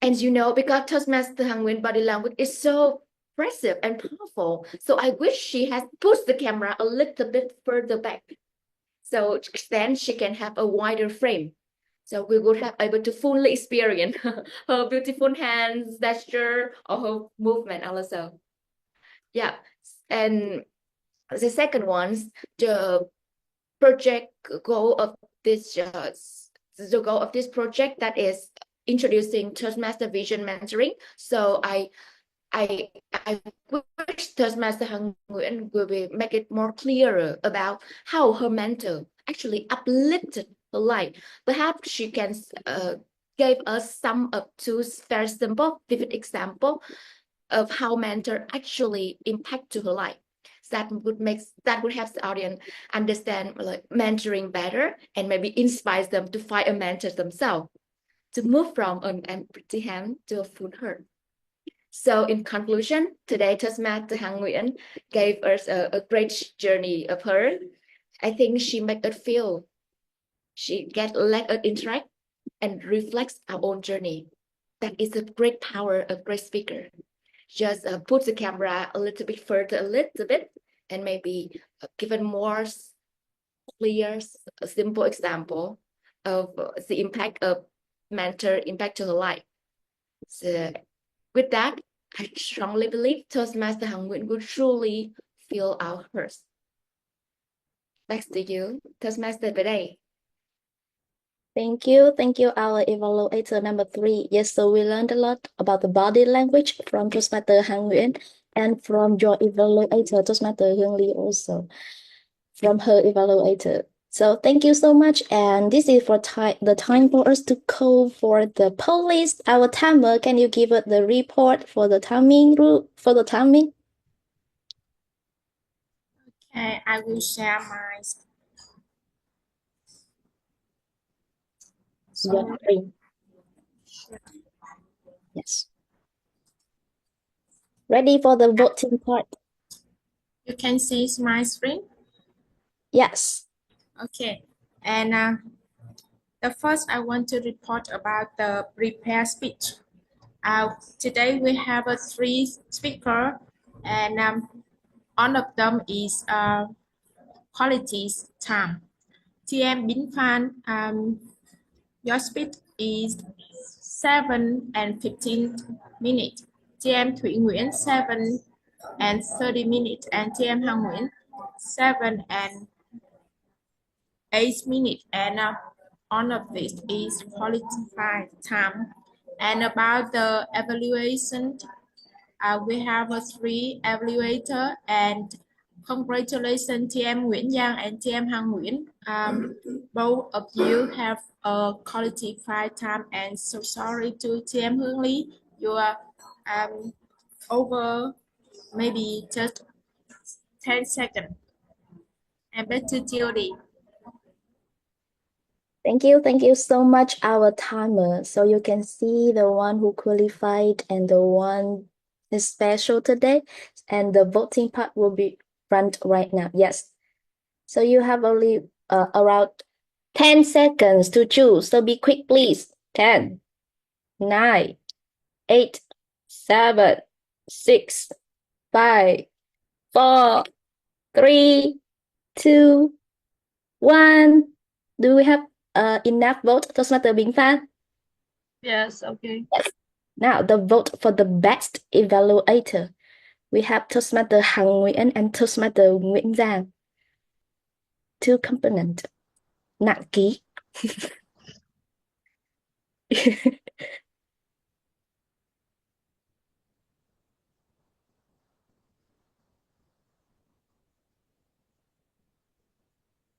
And you know, because Toastmaster Hằng Nguyễn body language is so impressive and powerful, so I wish she had pushed the camera a little bit further back, so then she can have a wider frame. So we would have able to fully experience her beautiful hands, gesture, or her movement also. Yeah, and the second one, the project goal of this, the goal of this project, that is introducing Toastmaster Vision Mentoring. So I wish Toastmaster Hằng Nguyễn will make it more clearer about how her mentor actually uplifted her life. Perhaps she can give us some of two very simple, vivid example of how mentor actually impact to her life. That would help the audience understand like mentoring better and maybe inspire them to find a mentor themselves, to move from an empty hand to a full heart. So in conclusion, today Toastmaster Hằng Nguyễn gave us a great journey of her. I think she made us feel, let us interact and reflect our own journey. That is a great power of great speaker. Just put the camera a little bit further, and maybe give a more clear, simple example of the impact of mentor impact to her life. So with that, I strongly believe Toastmaster Hằng Nguyễn will truly feel our hearts. Back to you, Toastmaster today. Thank you, our evaluator number 3. Yes, so we learned a lot about the body language from Toastmaster Hằng Nguyễn and from your evaluator, Toastmaster Hương Ly, also from her evaluator. So thank you so much, and this is for the time for us to call for the police. Our timer, can you give us the report for the timing? Okay, I will share my your screen. Yes. Ready for the voting part? You can see my screen? Yes. Okay, and the first I want to report about the prepared speech. Today we have 3 speakers, and one of them is quality time. TM Binh Phan, your speech is 7 and 15 minutes. TM Thủy Nguyễn 7 and 30 minutes, and TM Hằng Nguyễn 7 and 8 minutes, and all of this is qualified time. And about the evaluation, we have a 3 evaluator, and congratulations TM Nguyễn Giang and TM Hằng Nguyễn. Both of you have a qualified time, and so sorry to TM Hương Ly, you are over maybe just 10 seconds. And back to Jody. Thank you so much, our timer. So you can see the one who qualified and the one is special today, and the voting part will be run right now. Yes. So you have only around 10 seconds to choose. So be quick, please. 10, 9, 8, 7, 6, 5, 4, 3, 2, 1. Do we have enough vote, Toastmaster Bing Phan? Yes, okay. Yes. Now the vote for the best evaluator. We have Toastmaster Hằng Nguyễn and Toastmaster Nguyễn Giang. Two components. Nặng ký.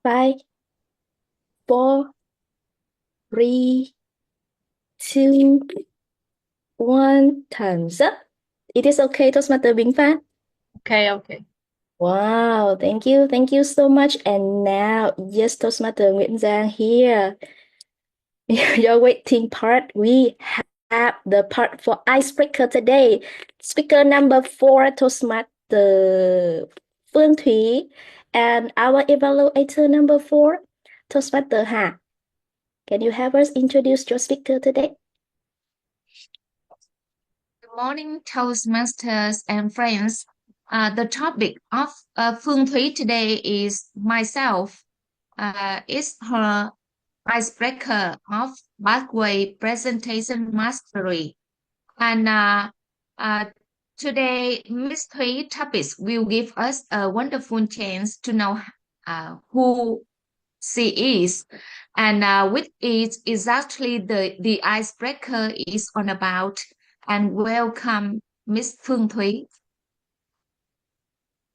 Five, 4, 3, 2, 1. Time's up. It is okay, Toastmaster Bing Phan? Okay, okay. Wow, thank you. Thank you so much. And now, yes, Toastmaster Nguyễn Giang here. Your waiting part, we have the part for icebreaker today. Speaker number 4, Toastmaster Phương Thúy, and our evaluator number 4, Toastmaster Hà. Can you have us introduce your speaker today? Good morning, Toastmasters and friends. The topic of Phương Thúy today is myself. It's her icebreaker of pathway presentation mastery. And today, Miss Thúy topics will give us a wonderful chance to know who she is and what is exactly the icebreaker is on about. And welcome, Miss Phương Thúy.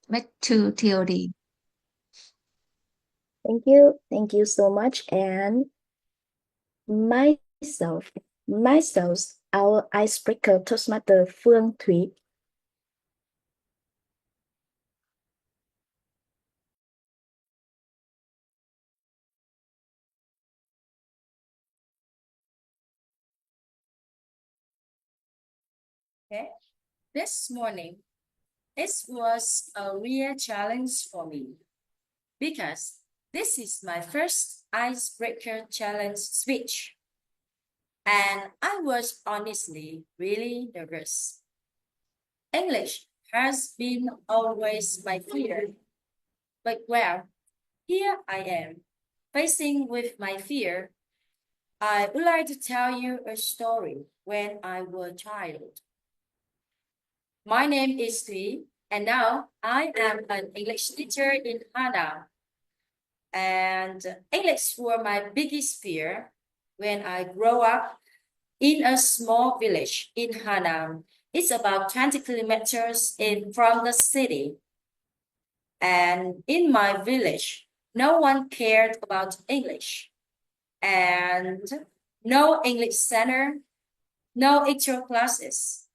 Back to TOD. Thank you. Thank you so much. And myself, our icebreaker, Toastmaster Phương Thúy. Okay. This morning, it was a real challenge for me because this is my first icebreaker challenge speech. And I was honestly really nervous. English has been always my fear. But well, here I am, facing with my fear. I would like to tell you a story when I was a child. My name is Thúy, and now I am an English teacher in Hana. And English were my biggest fear when I grew up in a small village in Hanam. It's about 20 kilometers from the city. And in my village, no one cared about English. And no English center, no extra classes.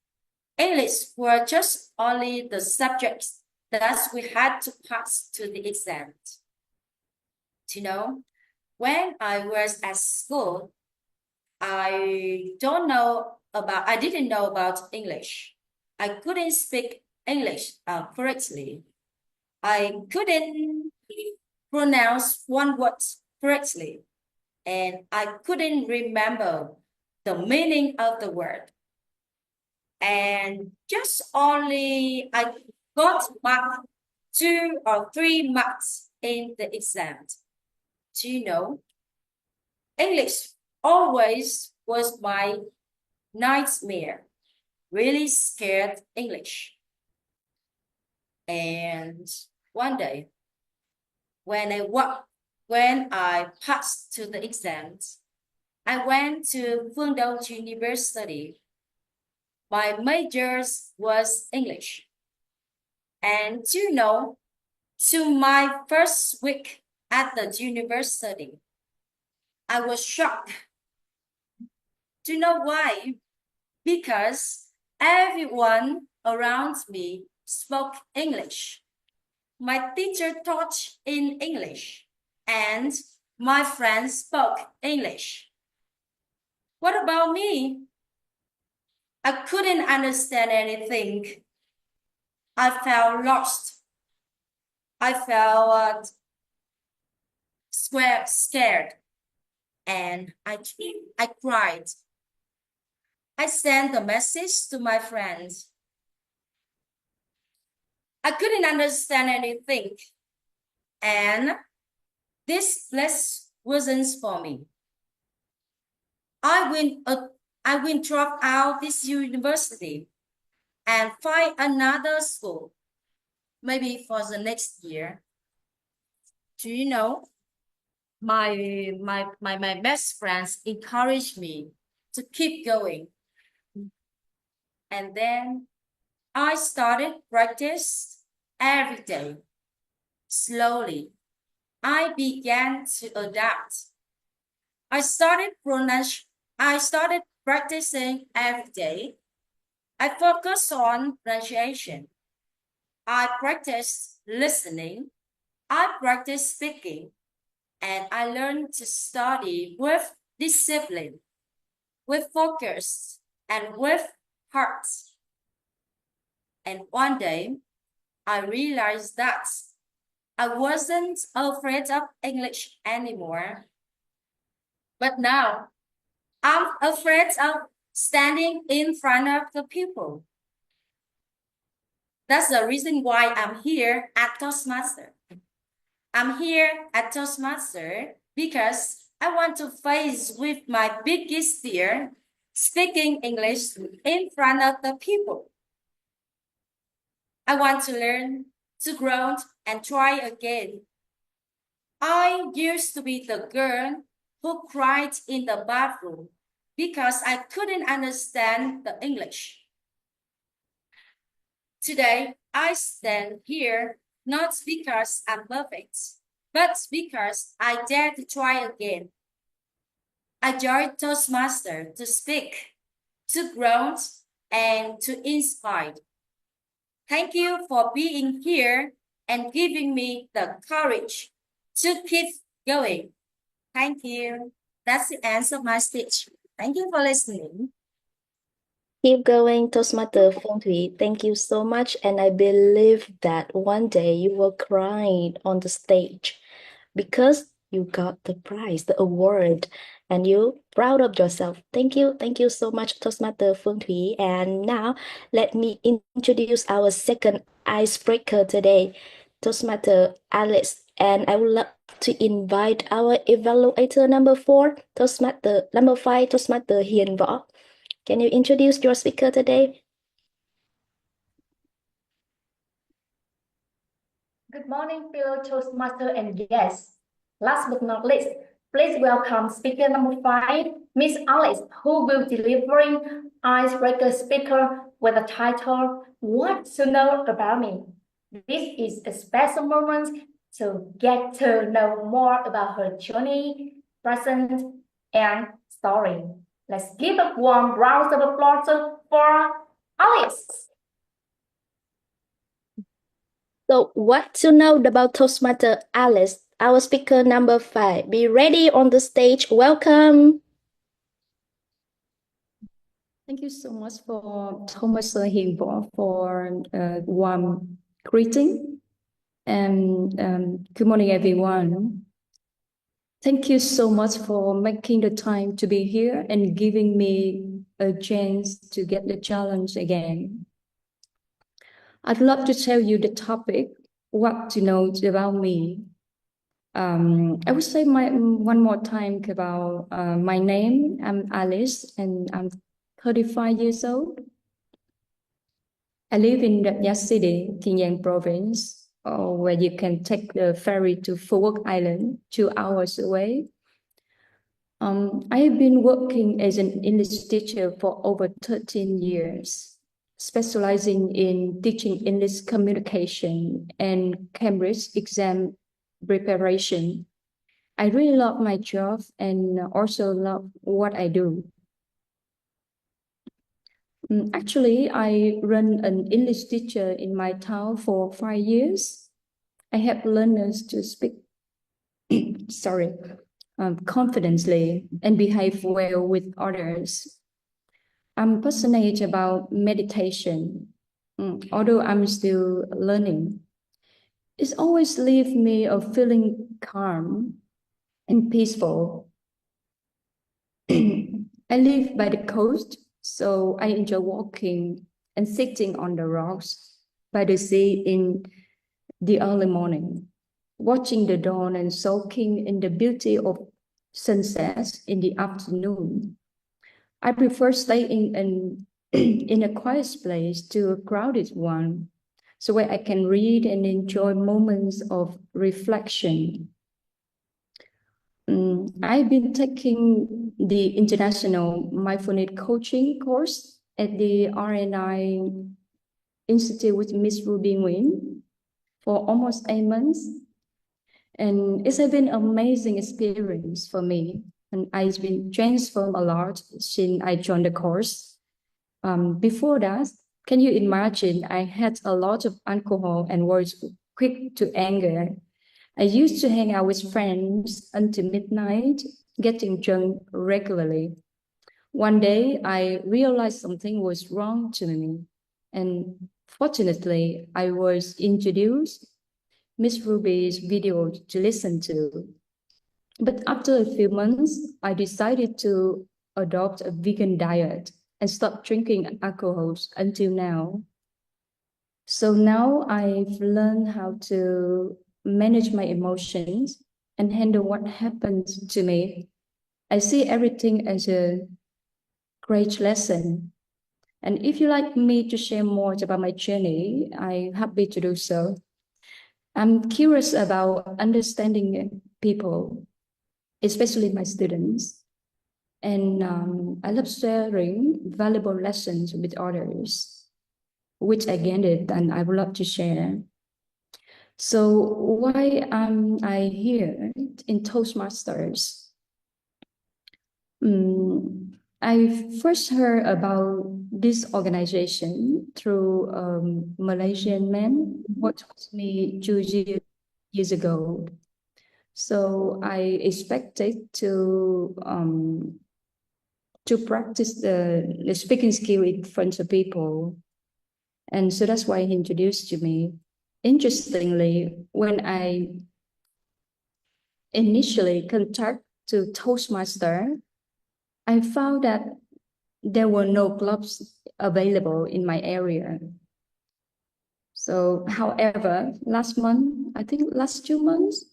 English were just only the subjects that we had to pass to the exam. You know, when I was at school, I didn't know about English. I couldn't speak English correctly. I couldn't pronounce one word correctly. And I couldn't remember the meaning of the word. And just only I got back 2 or 3 marks in the exam. Do you know? English always was my nightmare. Really scared English. And one day, when I walked When I passed to the exams, I went to Phương University. My major was English. And to my first week at the university, I was shocked. Do you know why? Because everyone around me spoke English. My teacher taught in English, and my friends spoke English. What about me? I couldn't understand anything. I felt lost. I felt scared, and I cried. I sent a message to my friends. I couldn't understand anything, and this place wasn't for me. I will drop out this university and find another school, maybe for the next year. Do you know? My best friends encouraged me to keep going. And then I started practice every day. Slowly, I began to adapt. I started practicing every day. I focused on pronunciation. I practiced listening. I practiced speaking. And I learned to study with discipline, with focus, and with heart. And one day, I realized that I wasn't afraid of English anymore. But now, I'm afraid of standing in front of the people. That's the reason why I'm here at Toastmaster. I'm here at Toastmaster because I want to face with my biggest fear, speaking English in front of the people. I want to learn, to grow, and try again. I used to be the girl who cried in the bathroom because I couldn't understand the English. Today, I stand here not because I'm perfect, but because I dare to try again. I joined Toastmaster to speak, to grow, and to inspire. Thank you for being here and giving me the courage to keep going. Thank you. That's the end of my speech. Thank you for listening. Keep going, Toastmaster Phương Thủy. Thank you so much. And I believe that one day you will cry on the stage because you got the prize, the award, and you're proud of yourself. Thank you. Thank you so much, Toastmaster Phương Thủy. And now let me introduce our second icebreaker today, Toastmaster Alex. And I would love to invite our evaluator number 4, Toastmaster number 5, Toastmaster Hiền Võ. Can you introduce your speaker today? Good morning, fellow Toastmaster, and yes, last but not least, please welcome speaker number 5, Miss Alice, who will delivering icebreaker speaker with the title, What to Know About Me. This is a special moment to get to know more about her journey, present, and story. Let's give a warm round of applause for Alice. So, what to know about Toastmaster Alice, our speaker number 5? Be ready on the stage. Welcome. Thank you so much for Toastmaster Hiền Võ for warm greeting. And good morning, everyone. Thank you so much for making the time to be here and giving me a chance to get the challenge again. I'd love to tell you the topic, what to know about me. I would say one more time about my name. I'm Alice and I'm 35 years old. I live in Rạch Giá City, Kiên Giang province or where you can take the ferry to Phuoc Island, 2 hours away. I have been working as an English teacher for over 13 years, specializing in teaching English communication and Cambridge exam preparation. I really love my job and also love what I do. Actually, I run an English teacher in my town for 5 years. I help learners to speak, confidently and behave well with others. I'm passionate about meditation, although I'm still learning. It's always leave me a feeling calm and peaceful. I live by the coast, so I enjoy walking and sitting on the rocks by the sea in the early morning, watching the dawn and soaking in the beauty of sunsets in the afternoon. I prefer staying in a quiet place to a crowded one, so where I can read and enjoy moments of reflection. I've been taking the International Mindfulness Coaching course at the RNI Institute with Miss Ruby Nguyen for almost 8 months. And it's been an amazing experience for me. And I've been transformed a lot since I joined the course. Before that, can you imagine? I had a lot of alcohol and was quick to anger. I used to hang out with friends until midnight, getting drunk regularly. One day, I realized something was wrong to me. And fortunately, I was introduced Miss Ruby's video to listen to. But after a few months, I decided to adopt a vegan diet and stop drinking alcohols until now. So now I've learned how to manage my emotions and handle what happens to me. I see everything as a great lesson. And if you like me to share more about my journey, I'm happy to do so. I'm curious about understanding people, especially my students. And I love sharing valuable lessons with others, which I gained and I would love to share. So why am I here in Toastmasters? I first heard about this organization through a Malaysian man who taught me 2 years ago. So I expected to practice the speaking skill in front of people. And so that's why he introduced to me. Interestingly, when I initially contact to Toastmaster, I found that there were no clubs available in my area. So, however, last month, I think last 2 months,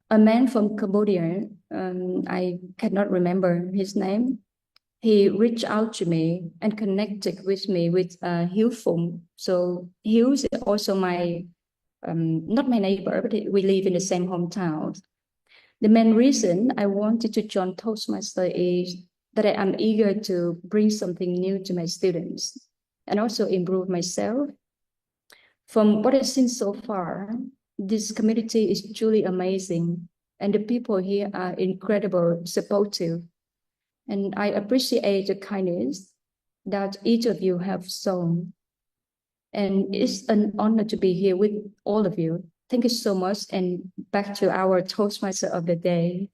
a man from Cambodia, I cannot remember his name, he reached out to me and connected with me with Hiếu Phụng. So Hiếu is also my, not my neighbor, but we live in the same hometown. The main reason I wanted to join Toastmaster is that I am eager to bring something new to my students and also improve myself. From what I've seen so far, this community is truly amazing, and the people here are incredible, supportive, and I appreciate the kindness that each of you have shown. And it's an honor to be here with all of you. Thank you so much. And back to our Toastmaster of the day.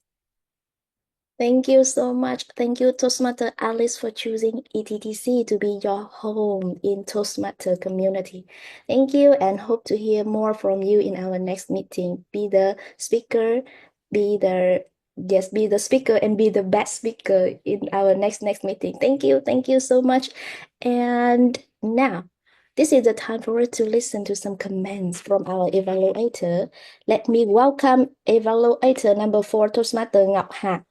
Thank you so much. Thank you, Toastmaster Alice, for choosing ETTC to be your home in Toastmaster community. Thank you, and hope to hear more from you in our next meeting. Be the speaker, be the be the speaker and be the best speaker in our next meeting. Thank you so much. And now, this is the time for us to listen to some comments from our evaluator. Let me welcome evaluator number 4, Toastmaster Ngọc Hà.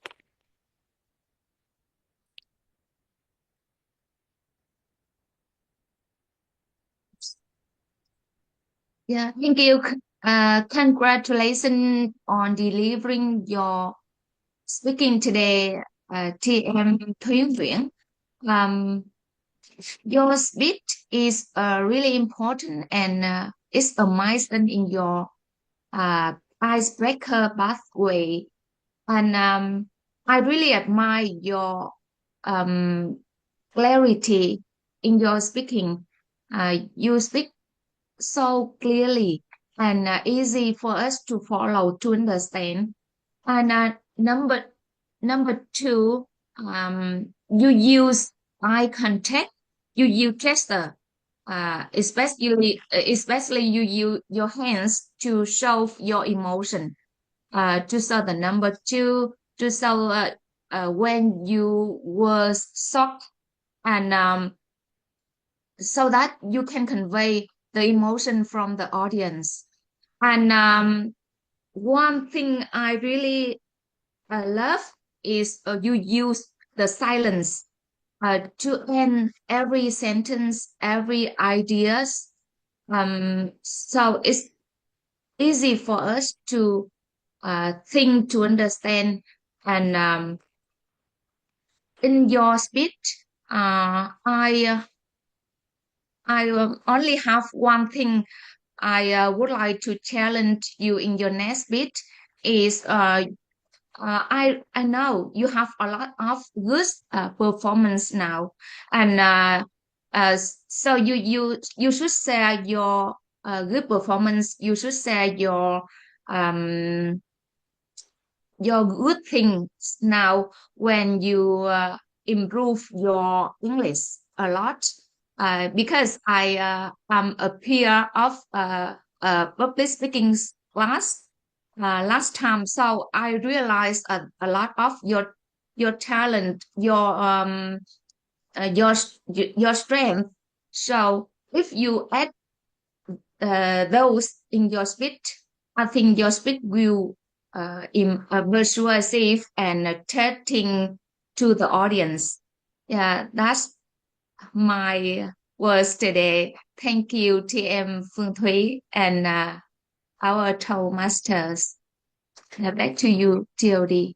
Yeah, thank you. Congratulations on delivering your speaking today, TM Thúy Nguyễn. Um, your speech is really important and it's a milestone in your uh, icebreaker pathway. And I really admire your um, clarity in your speaking. You speak so clearly and easy for us to follow to understand. And number two, you use eye contact. You use gesture, especially you use your hands to show your emotion. To show the number two, to show when you were shocked and so that you can convey the emotion from the audience. And one thing I really love is you use the silence to end every sentence, every ideas. So it's easy for us to think, to understand. And in your speech, I only have one thing I would like to challenge you in your next bit is I know you have a lot of good performance now, and so you should share your good performance. You should share um your good things now when you improve your English a lot. Because I am a peer of public speaking class last time, so I realized a lot of your talent, your your strength. So if you add those in your speech, I think your speech will persuasive and attracting to the audience. Yeah, that's my words today. Thank you, TM Phương Thúy and our Toastmasters. Back to you, TOD.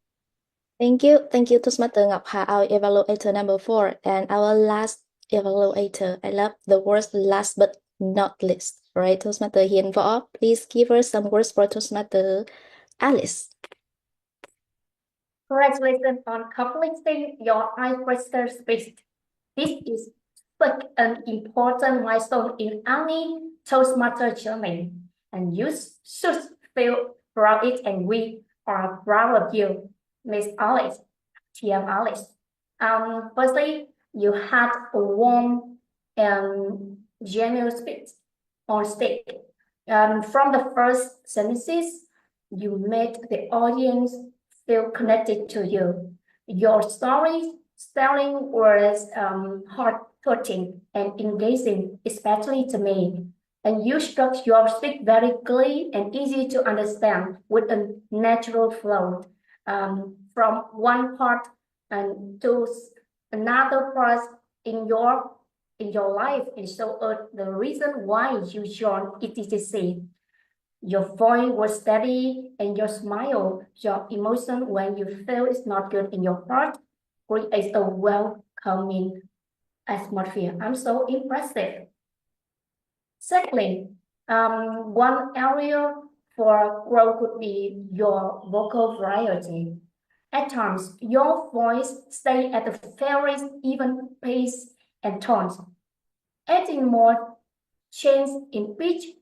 Thank you, Toastmaster Ngọc Hà, our evaluator number 4, and our last evaluator. I love the words last but not least. Right, Toastmaster Hiền Võ, please give us some words for Toastmaster Alice. Congratulations on completing your icebreaker speech. This is such an important milestone in any Toastmaster journey, and you should feel proud of it, and we are proud of you, Miss Alice, TM Alice. Firstly, you had a warm and genuine speech on stage. From the first sentences, you made the audience feel connected to you. Your storytelling was heart-touching and engaging, especially to me. And you struck your speech very clear and easy to understand with a natural flow. From one part and to another part in your life, and so the reason why you joined ETTC. Your voice was steady and your smile, your emotion when you feel it's not good in your heart creates a welcoming atmosphere. I'm so impressive. Secondly, one area for growth could be your vocal variety. At times, your voice stays at a very even pace and tones. Adding more change in pitch,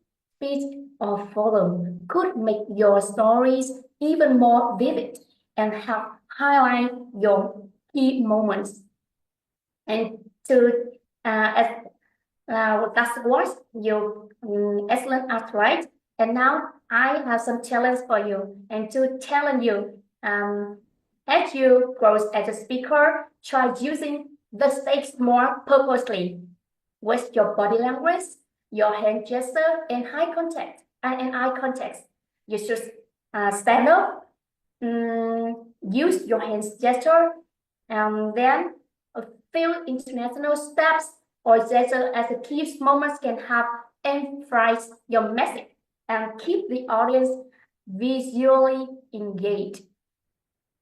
or volume could make your stories even more vivid and help highlight your key moments. And to that was your excellent art, right? And now I have some challenge for you, and to challenge you, as you grow as a speaker, try using the stage more purposely with your body language, your hand gesture, and eye contact. You should stand up, use your hands gesture, and then a few international steps or gesture as the key moments can have emphasize your message and keep the audience visually engaged.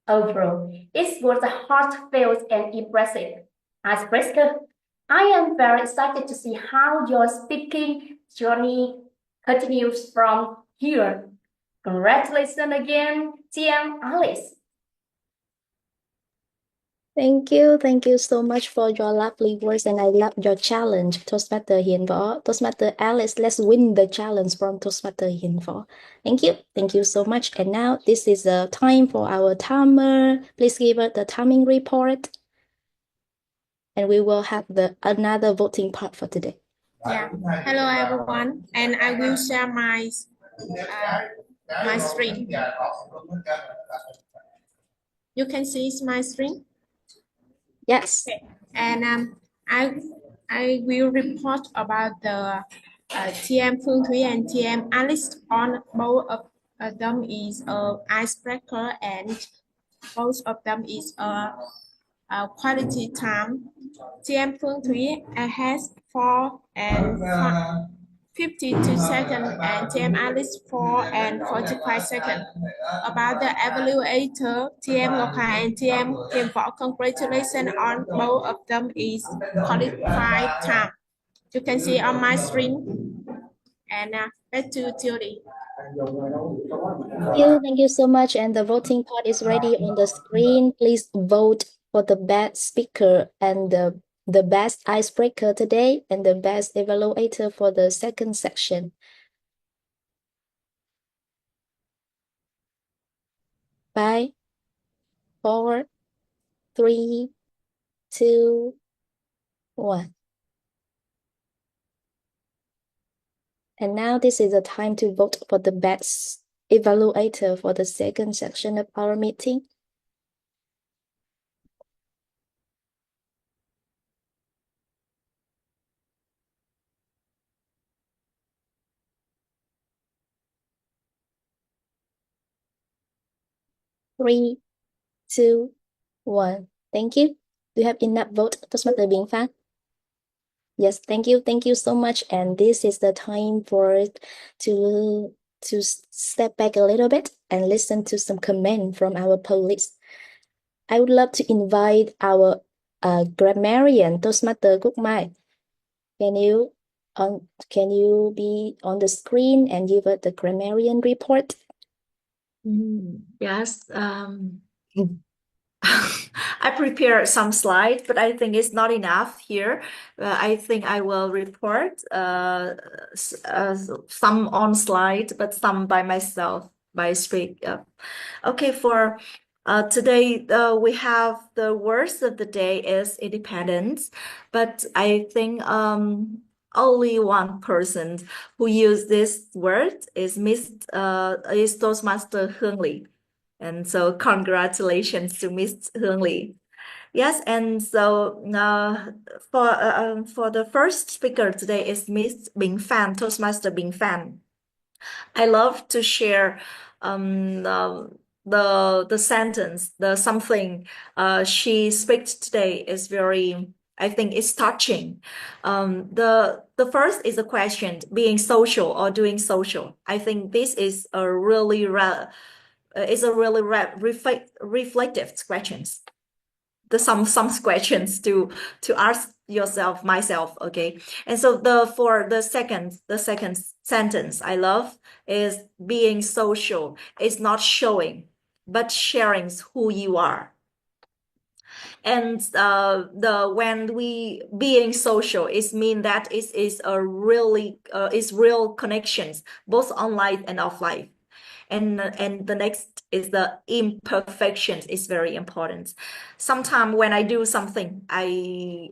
Overall, it was a heartfelt and impressive icebreaker. I am very excited to see how your speaking journey continues from here. Congratulations again, TM Alice. Thank you so much for your lovely words, and I love your challenge, Toastmaster Hiền Võ. Toastmaster Alice, let's win the challenge from Toastmaster Hiền Võ. Thank you so much. And now this is the time for our timer. Please give us the timing report, and we will have another voting part for today. Yeah. Hello everyone, and I will share my screen. You can see my screen. Yes. Okay. And I will report about the TM Phương Thúy and TM Alice. On both of them is a icebreaker, and both of them is a quality time. TM Phương Thúy has 4 and 52 seconds, and TM Alice 4 and 45 seconds. About the evaluator, TM Ngọc Hà and TM Hiền Võ, congratulations on both of them is qualified time. You can see on my screen. And back to Judy. Thank you so much. And the voting part is ready on the screen. Please vote for the best speaker and the best icebreaker today and the best evaluator for the second section. 5, 4, 3, 2, 1. And now this is the time to vote for the best evaluator for the second section of our meeting. Three, 2, 1. Thank you. Do you have enough vote, Toastmaster Bình Phan? Yes, thank you so much. And this is the time for to step back a little bit and listen to some comment from our police. I would love to invite our grammarian, Toastmaster Cúc Mai. Can you be on the screen and give us the grammarian report? Yes. I prepared some slides, but I think it's not enough here. I think I will report some on slide, but some by myself by speak. Okay, for today we have the words of the day is independence, but I think only one person who used this word is Toastmaster Hương Lee. And so congratulations to Miss Hương Lee. Yes, and so for the first speaker today is Miss Bình Phan, Toastmaster Bình Phan. I love to share the sentence, the something she speaks today is very, I think it's touching. The first is a question, being social or doing social. I think this is a really reflective questions. Some questions to ask yourself, myself, okay. And so for the second sentence I love is being social is not showing but sharing who you are. And when we being social is mean that it is a really is real connections both online and offline. And the next is the imperfections is very important. Sometimes when I do something, I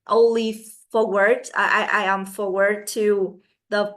only forward, I am forward to the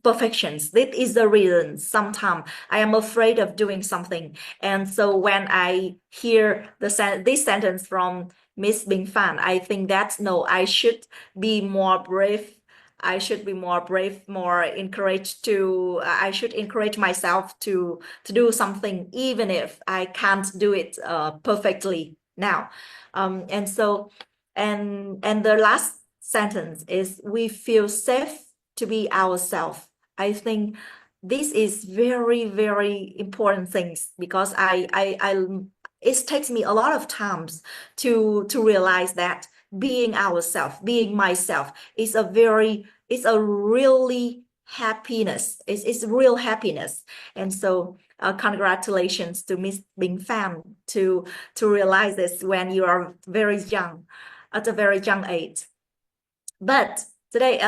perfections. This is the reason sometimes I am afraid of doing something. And so when I hear this sentence from Miss Bình Phan, I think that no, I should be more brave. I should be more brave, more encouraged to, I should encourage myself to do something, even if I can't do it perfectly now. And so, and the last sentence is we feel safe to be ourselves. I think this is very, very important things because it takes me a lot of times to realize that being ourselves, being myself is it's a really happiness. It's real happiness. And so congratulations to Miss Bing Pham to realize this when you are very young, at a very young age. But today,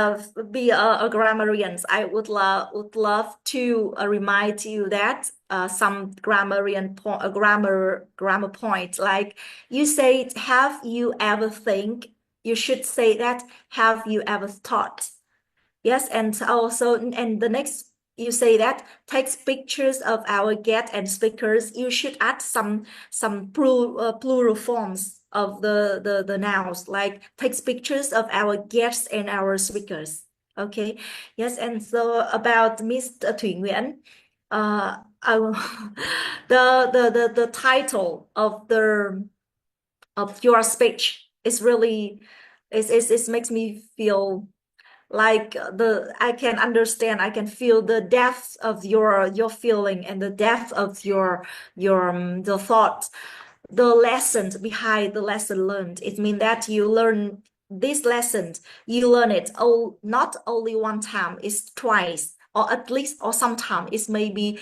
be a grammarians, I would love to remind you that some grammar points, like you say, have you ever think? You should say that, have you ever thought? Yes, and also, and the next you say that takes pictures of our guests and speakers. You should add some plural forms of the nouns, like takes pictures of our guests and our speakers. Okay, yes, and so about Miss Thủy Nguyễn, I will the title of your speech is really it makes me feel like I can understand, I can feel the depth of your feeling and the depth of your the thought, the lessons behind the lesson learned. It means that you learn this lesson, you learn it not only one time, it's twice, or at least, or sometimes it's maybe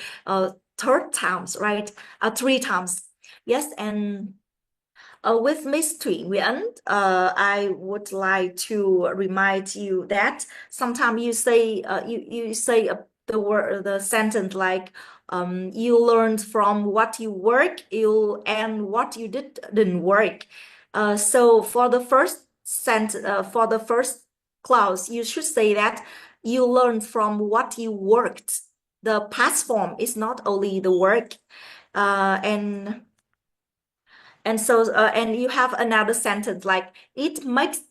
third times, right? Three times. Yes, and with Miss Thủy Nguyễn, I would like to remind you that sometimes you say you say the sentence like you learned from what you work you and what you didn't work. So for the first for the first clause, you should say that you learned from what you worked. The past form is not only the work, and so and you have another sentence like it makes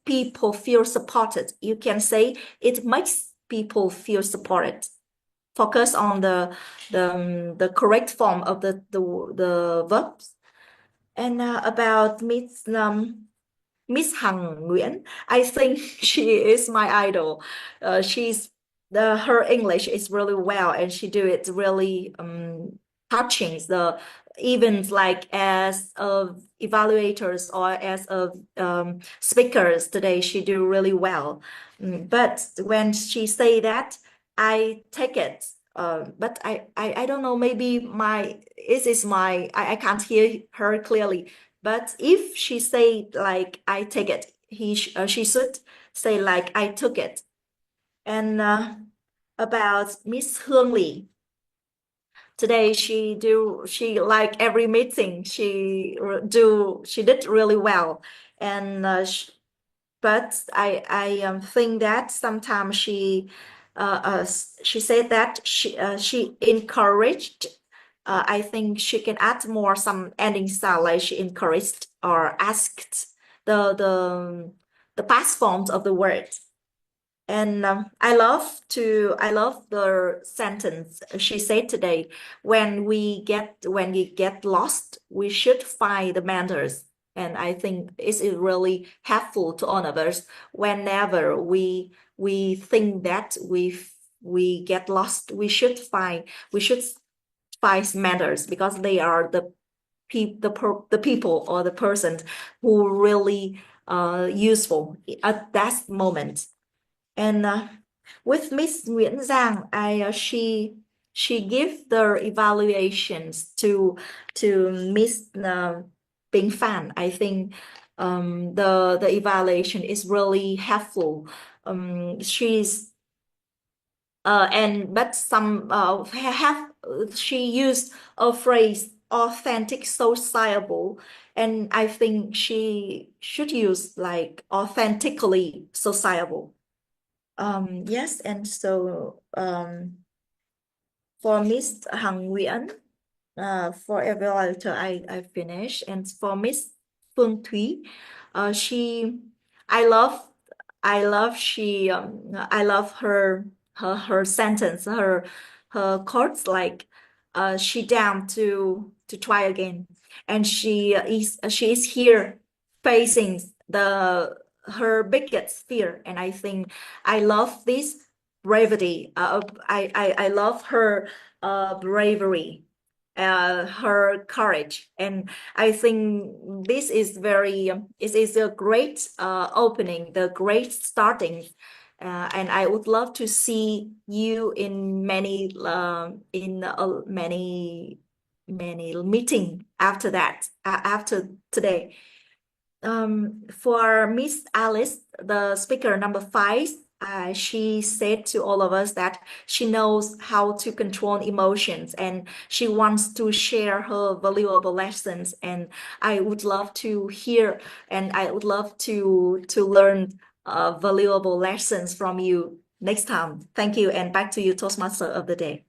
people feel supported. You can say it makes people feel supported. Focus on the correct form of the verbs. And about Miss Hằng Nguyễn, I think she is my idol. Her English is really well, and she do it really touching. The even like as of evaluators or as of speakers today, she do really well. But when she say that, I take it. But I don't know, maybe I can't hear her clearly. But if she say like I take it, she should say like I took it. And about Miss Hương Lee, today she like every meeting she did really well. And but I think that sometimes she said that she encouraged. I think she can add more some ending style, like she encouraged or asked the past forms of the word. And I love the sentence she said today. When we get lost, we should find the mentors. And I think it's really helpful to all of us whenever we think that we get lost. We should find mentors, because they are the people or the person who really useful at that moment. And with Miss Nguyễn Giang, she give the evaluations to Miss Bing Phan. I think the evaluation is really helpful. She's but some she used a phrase authentic sociable, and I think she should use like authentically sociable. Yes, and so for Miss Hằng Nguyễn, for evaluator, I finished, and for Miss Phương Thúy, I love I love her sentence, her quotes, like she down to try again, and she is here facing her biggest fear. And I think I love this bravery. I love her bravery, her courage. And I think this is it is a great opening, the great starting. And I would love to see you in many many meeting after that, after today. For Miss Alice, the speaker number 5, she said to all of us that she knows how to control emotions and she wants to share her valuable lessons. And I would love to hear and I would love to learn valuable lessons from you next time. Thank you, and back to you, Toastmaster of the day.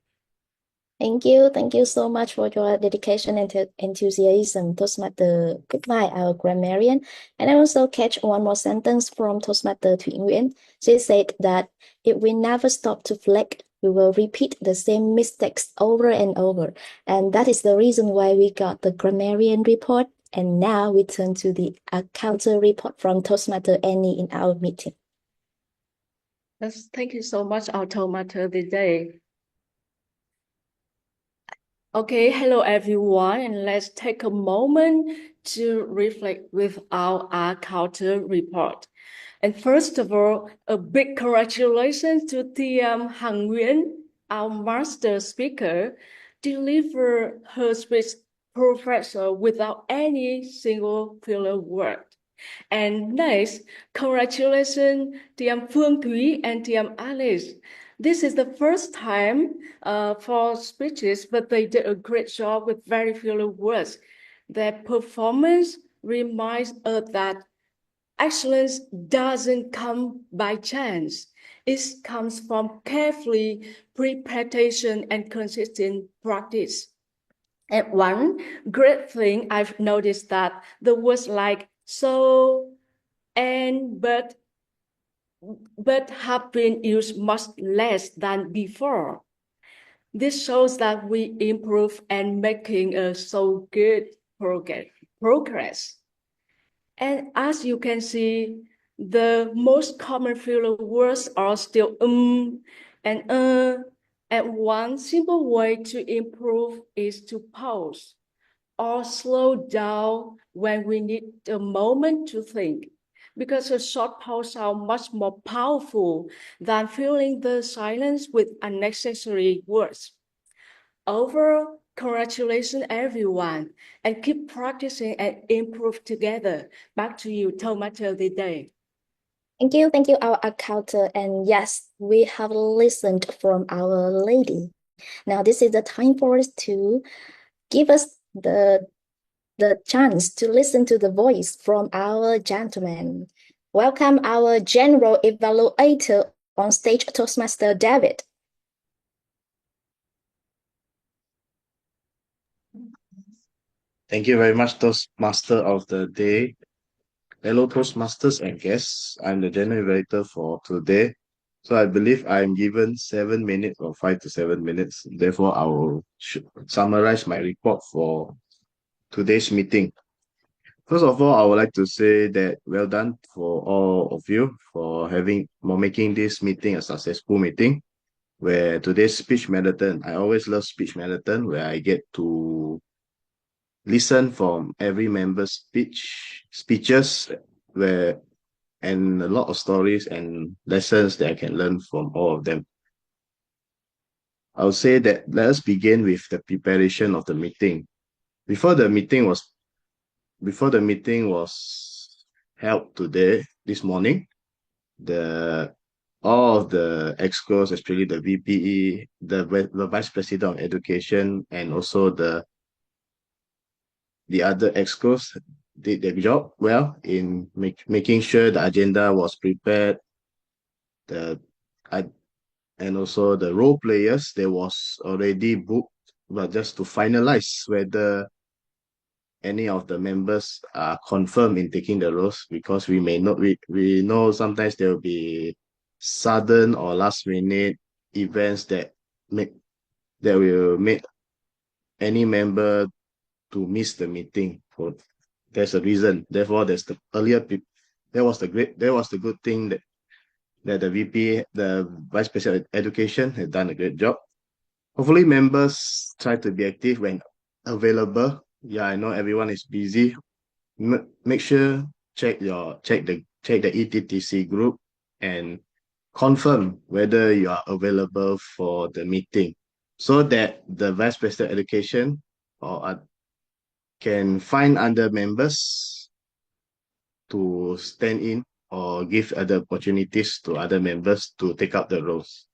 Thank you. Thank you so much for your dedication and enthusiasm, Toastmaster Goodbye, our grammarian. And I also catch one more sentence from Toastmaster Thủy Nguyễn. She said that if we never stop to reflect, we will repeat the same mistakes over and over. And that is the reason why we got the grammarian report. And now we turn to the counter report from Toastmaster Annie in our meeting. Yes, thank you so much, our Toastmaster of the day. Okay, hello everyone, and let's take a moment to reflect with our counter report. And first of all, a big congratulations to Tiam Hằng Nguyễn, our master speaker, deliver her speech professor without any single filler word. And next, congratulations Tiam Phương Thúy and Tiam Alice. This is the first time for speeches, but they did a great job with very few words. Their performance reminds us that excellence doesn't come by chance. It comes from carefully preparation and consistent practice. And one great thing I've noticed that the words like so and but have been used much less than before. This shows that we improve and making a so good progress. And as you can see, the most common filler words are still and and one simple way to improve is to pause or slow down when we need a moment to think, because a short pause sounds much more powerful than filling the silence with unnecessary words. Overall, congratulations everyone, and keep practicing and improve together. Back to you, Tomato of the day. Thank you, our accountant. And yes, we have listened from our lady. Now this is the time for us to give us the chance to listen to the voice from our gentleman. Welcome our general evaluator on stage, Toastmaster David. Thank you very much, Toastmaster of the day. Hello, Toastmasters and guests. I'm the general evaluator for today. So I believe I'm given 7 minutes or 5 to 7 minutes. Therefore, I will summarize my report for today's meeting. First of all, I would like to say that well done for all of you for making this meeting a successful meeting. Where today's speech marathon, I always love speech marathon, where I get to listen from every member's speeches, and a lot of stories and lessons that I can learn from all of them. I would say that let us begin with the preparation of the meeting. Before the meeting was held this morning, all of the excos, especially the VPE, the Vice President of Education, and also the other excos did their job well in making sure the agenda was prepared. And also the role players, there was already booked, but just to finalize whether any of the members are confirmed in taking the roles, because we know sometimes there will be sudden or last minute events that will make any member to miss the meeting. There's a reason. Therefore, there's the that was the good thing that the VP, the Vice President of Education, has done a great job. Hopefully, members try to be active when available. Yeah, I know everyone is busy. Make sure check the ETTC group and confirm whether you are available for the meeting, so that the Vice President of Education can find other members to stand in or give other opportunities to other members to take up the roles.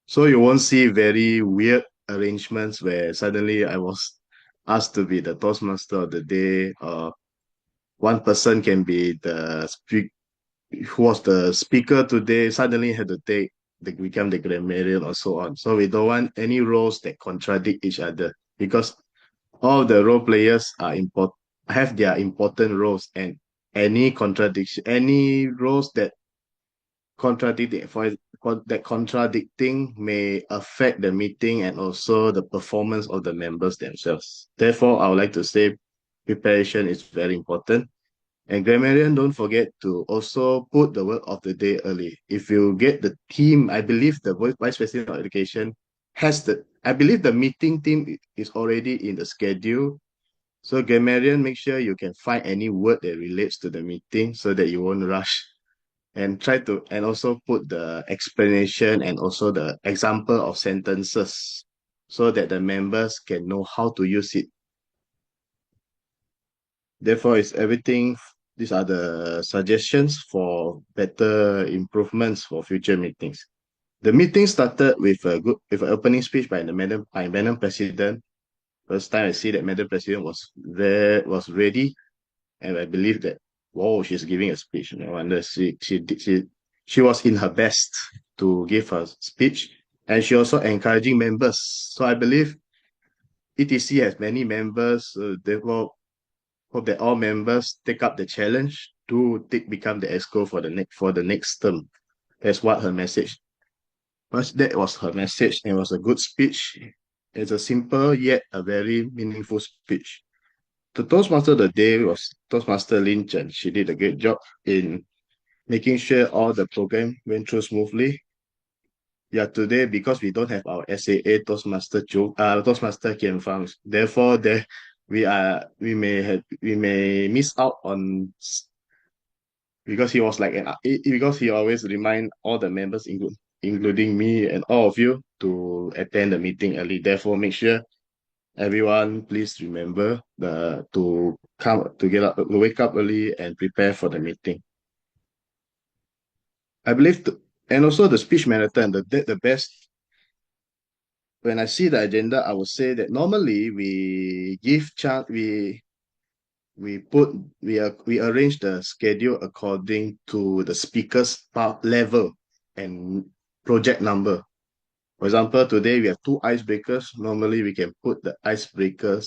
So you won't see very weird arrangements where suddenly I was asked to be the Toastmaster of the day, or one person can be who was the speaker today, suddenly had to become the grammarian or so on. So we don't want any roles that contradict each other, because all the role players have their important roles, and any roles that contradicting may affect the meeting and also the performance of the members themselves. Therefore, I would like to say preparation is very important. And grammarian, don't forget to also put the word of the day early. If you get the team, I believe the Vice President of Education I believe the meeting team is already in the schedule. So grammarian, make sure you can find any word that relates to the meeting so that you won't rush, and and also put the explanation and also the example of sentences so that the members can know how to use it. Therefore, these are the suggestions for better improvements for future meetings. The meeting started with with an opening speech by Madam President. First time I see that Madam President was ready, and I believe that, wow, she's giving a speech. No wonder she was in her best to give her speech, and she also encouraging members. So I believe ETC has many members. Therefore, hope that all members take up the challenge to become the ESCO for the next term. That's what her message. That was her message, and it was a good speech. It's a simple yet a very meaningful speech. The Toastmaster of the day was Toastmaster Lin Chen. She did a great job in making sure all the program went through smoothly. Yeah, today, because we don't have our SAA Toastmaster Kian Fang, therefore we may miss out on, because because he always remind all the members, including me and all of you, to attend the meeting early. Therefore, make sure everyone, please remember to wake up early and prepare for the meeting. I believe, and also the speech marathon, the best. When I see the agenda, I would say that normally we give chance, we arrange the schedule according to the speaker's level and project number. For example, today we have 2 icebreakers. Normally we can put the icebreaker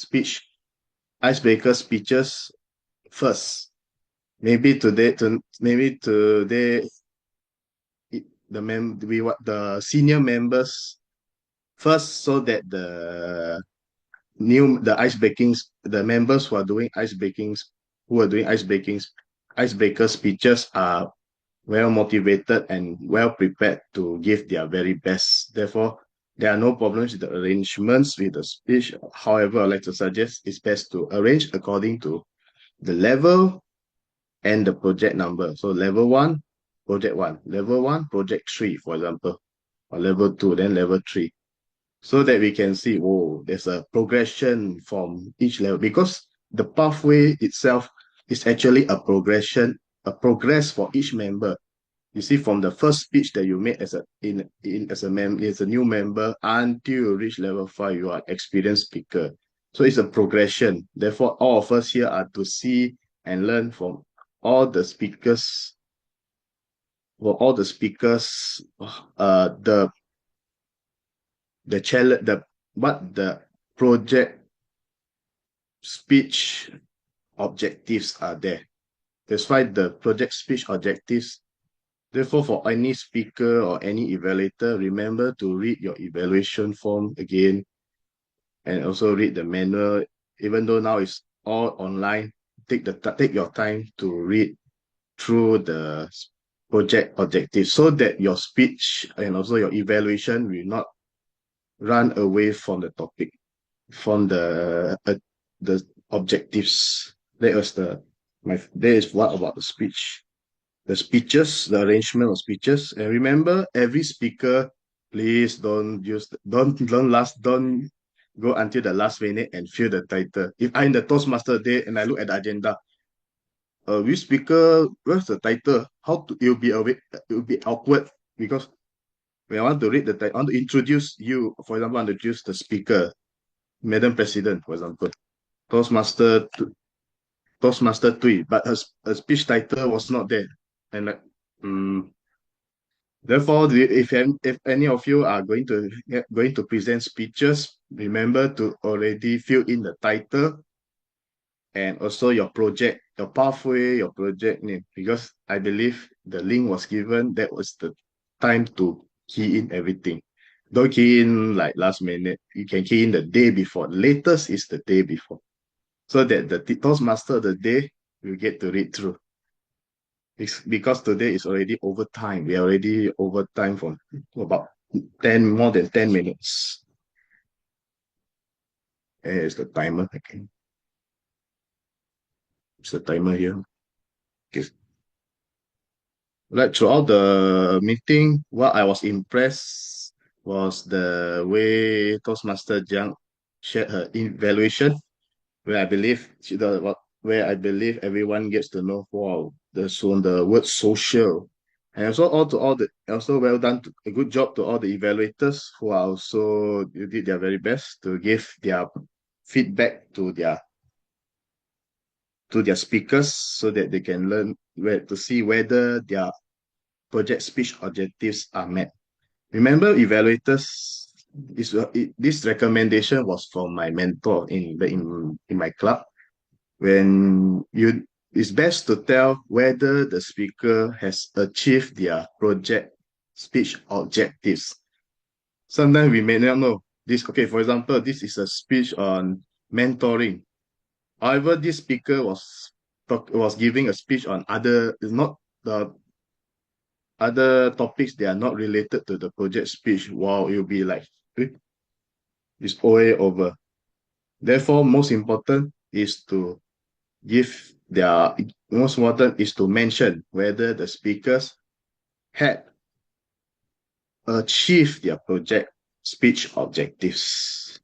speeches first. Maybe today we want the senior members first, so that the members who are doing icebreaker speeches are well motivated and well prepared to give their very best. Therefore, there are no problems with the arrangements with the speech. However, I'd like to suggest it's best to arrange according to the level and the project number. So level 1, project 1, level 1, project 3, for example, or level 2, then level 3. So that we can see, oh, there's a progression from each level, because the pathway itself is actually a progress for each member. You see, from the first speech that you made as a new member until you reach level 5, you are experienced speaker. So it's a progression. Therefore, all of us here are to see and learn from all the speakers. The challenge, what the project speech objectives are there. That's why the project speech objectives. Therefore, for any speaker or any evaluator, remember to read your evaluation form again, and also read the manual. Even though now it's all online, take your time to read through the project objective so that your speech and also your evaluation will not run away from the topic, from the objectives. That is what about the speech. The speeches, the arrangement of speeches. And remember, every speaker, please don't go until the last minute and fill the title. If I'm the Toastmaster day and I look at the agenda, which speaker, where's the title? It'll be awkward because when I want to read the title, I want to introduce you, for example, I want to introduce the speaker, Madam President, for example, Toastmaster Toastmaster Tui, but her speech title was not there. And like, therefore, if any of you are going to present speeches, remember to already fill in the title and also your project, your pathway, your project name, because I believe the link was given. That was the time to key in everything. Don't key in like last minute. You can key in the day before. Latest is the day before, so that the Toastmaster of the day will get to read through. Because today is already over time. We are already over time for about more than 10 minutes. Here's the timer again. It's the timer here. Okay. Like throughout the meeting, what I was impressed was the way Toastmaster Jiang shared her evaluation, where I believe everyone gets to know the word social. And also well done, a good job to all the evaluators who are also did their very best to give their feedback to their speakers so that they can learn to see whether their project speech objectives are met. Remember, evaluators, this recommendation was from my mentor in my club. It's best to tell whether the speaker has achieved their project speech objectives. Sometimes we may not know this. Okay, for example, this is a speech on mentoring. However, this speaker was giving a speech on other topics. They are not related to the project speech. Wow, it'll be like it's way over. Therefore, most important is to mention whether the speakers had achieved their project speech objectives.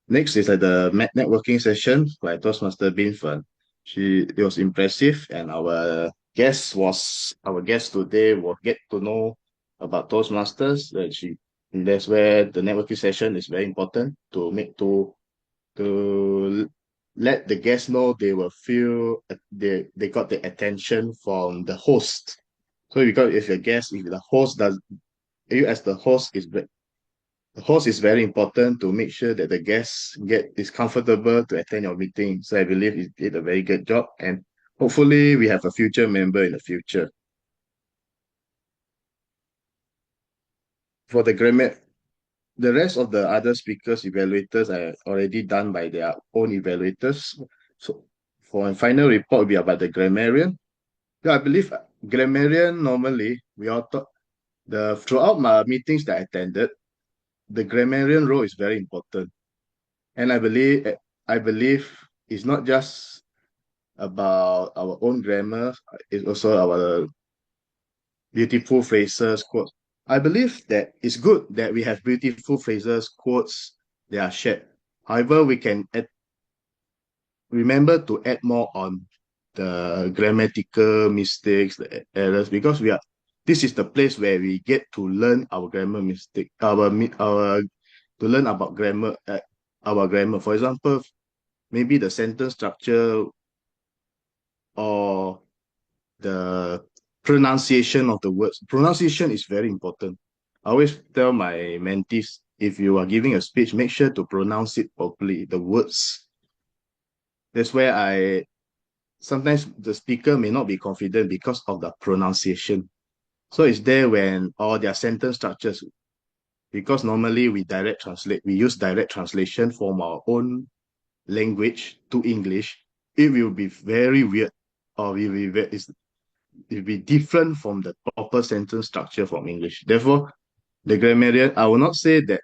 Next is at the networking session by Toastmaster Binfen. It was impressive, and our guest today will get to know about Toastmasters. That's where the networking session is very important to let the guests know they will feel they got the attention from the host. So because if the host does you as the host is very important to make sure that the guests is comfortable to attend your meeting. So I believe you did a very good job, and hopefully we have a future member in the future. For the rest of the other speakers, evaluators are already done by their own evaluators. So for a final report will be about the grammarian. Yeah, I believe grammarian normally we all thought throughout my meetings that I attended, the grammarian role is very important. And I believe it's not just about our own grammar, it's also our beautiful phrases, quotes. I believe that it's good that we have beautiful phrases, quotes, they are shared. However, we can remember to add more on the grammatical mistakes, the errors, because this is the place where we get to learn our grammar mistake, to learn about grammar, our grammar. For example, maybe the sentence structure or the pronunciation of the words. Pronunciation is very important. I always tell my mentees, if you are giving a speech, make sure to pronounce it properly, the words. That's where sometimes the speaker may not be confident because of the pronunciation. So it's there all their sentence structures, because normally we use direct translation from our own language to English. it will be very weird, or it will be different from the proper sentence structure from English. Therefore, the grammarian, I will not say that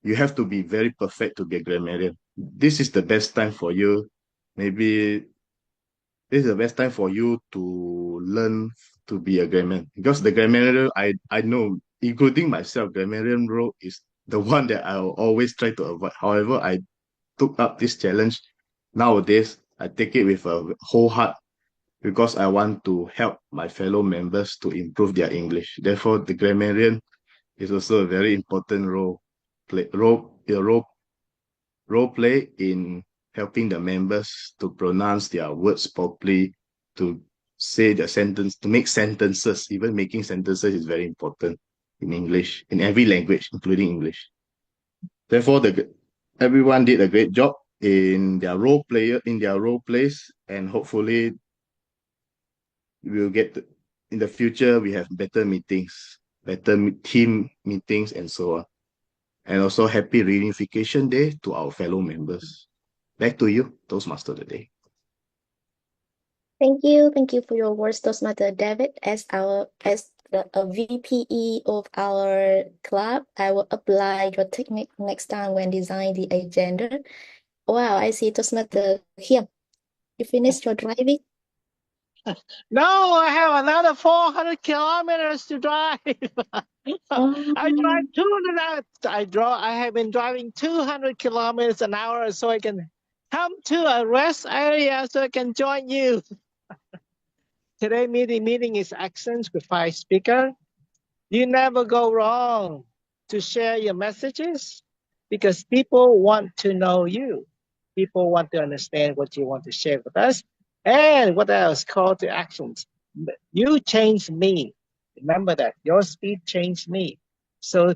you have to be very perfect to be a grammarian. This is the best time for you. Maybe this is the best time for you to learn to be a grammarian, because the grammarian, I know, including myself, grammarian role is the one that I will always try to avoid. However, I took up this challenge. Nowadays, I take it with a whole heart because I want to help my fellow members to improve their English. Therefore, the grammarian is also a very important role play in helping the members to pronounce their words properly, to say the sentence, to make sentences. Even making sentences is very important in English, in every language, including English. Therefore, everyone did a great job in their role plays, and hopefully we'll in the future we have better meetings, team meetings, and so on. And also happy reunification day to our fellow members. Back to you, Toastmaster today. Thank you for your words, Toastmaster David. A VPE of our club, I will apply your technique next time when design the agenda. Wow, I see Toastmaster here. You finished your driving? No, I have another 400 kilometers to drive. I drive 200. I have been driving 200 kilometers an hour, so I can come to a rest area so I can join you. Today meeting is excellent with 5 speakers. You never go wrong to share your messages because people want to know you. People want to understand what you want to share with us. And what else? Call to actions. You changed me. Remember that. Your speed changed me. So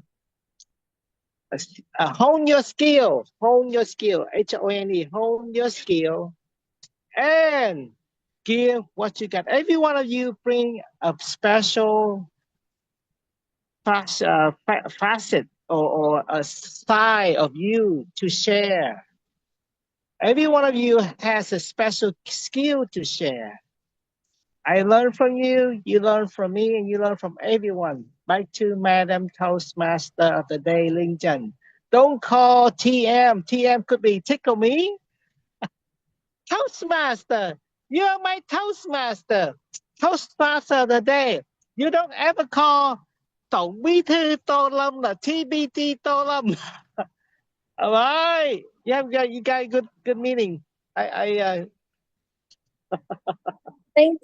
hone your skill. Hone your skill. HONE. Hone your skill. And give what you got. Every one of you bring a special facet or a side of you to share. Every one of you has a special skill to share. I learn from you, you learn from me, and you learn from everyone. Back to Madam Toastmaster of the Day, Ling Chen. Don't call TM. TM could be tickle me. Toastmaster, you're my Toastmaster. Toastmaster of the Day. You don't ever call Tổng Bí thư Tô Lâm là TBT Tô Lâm. All right. You got a good meaning. Thank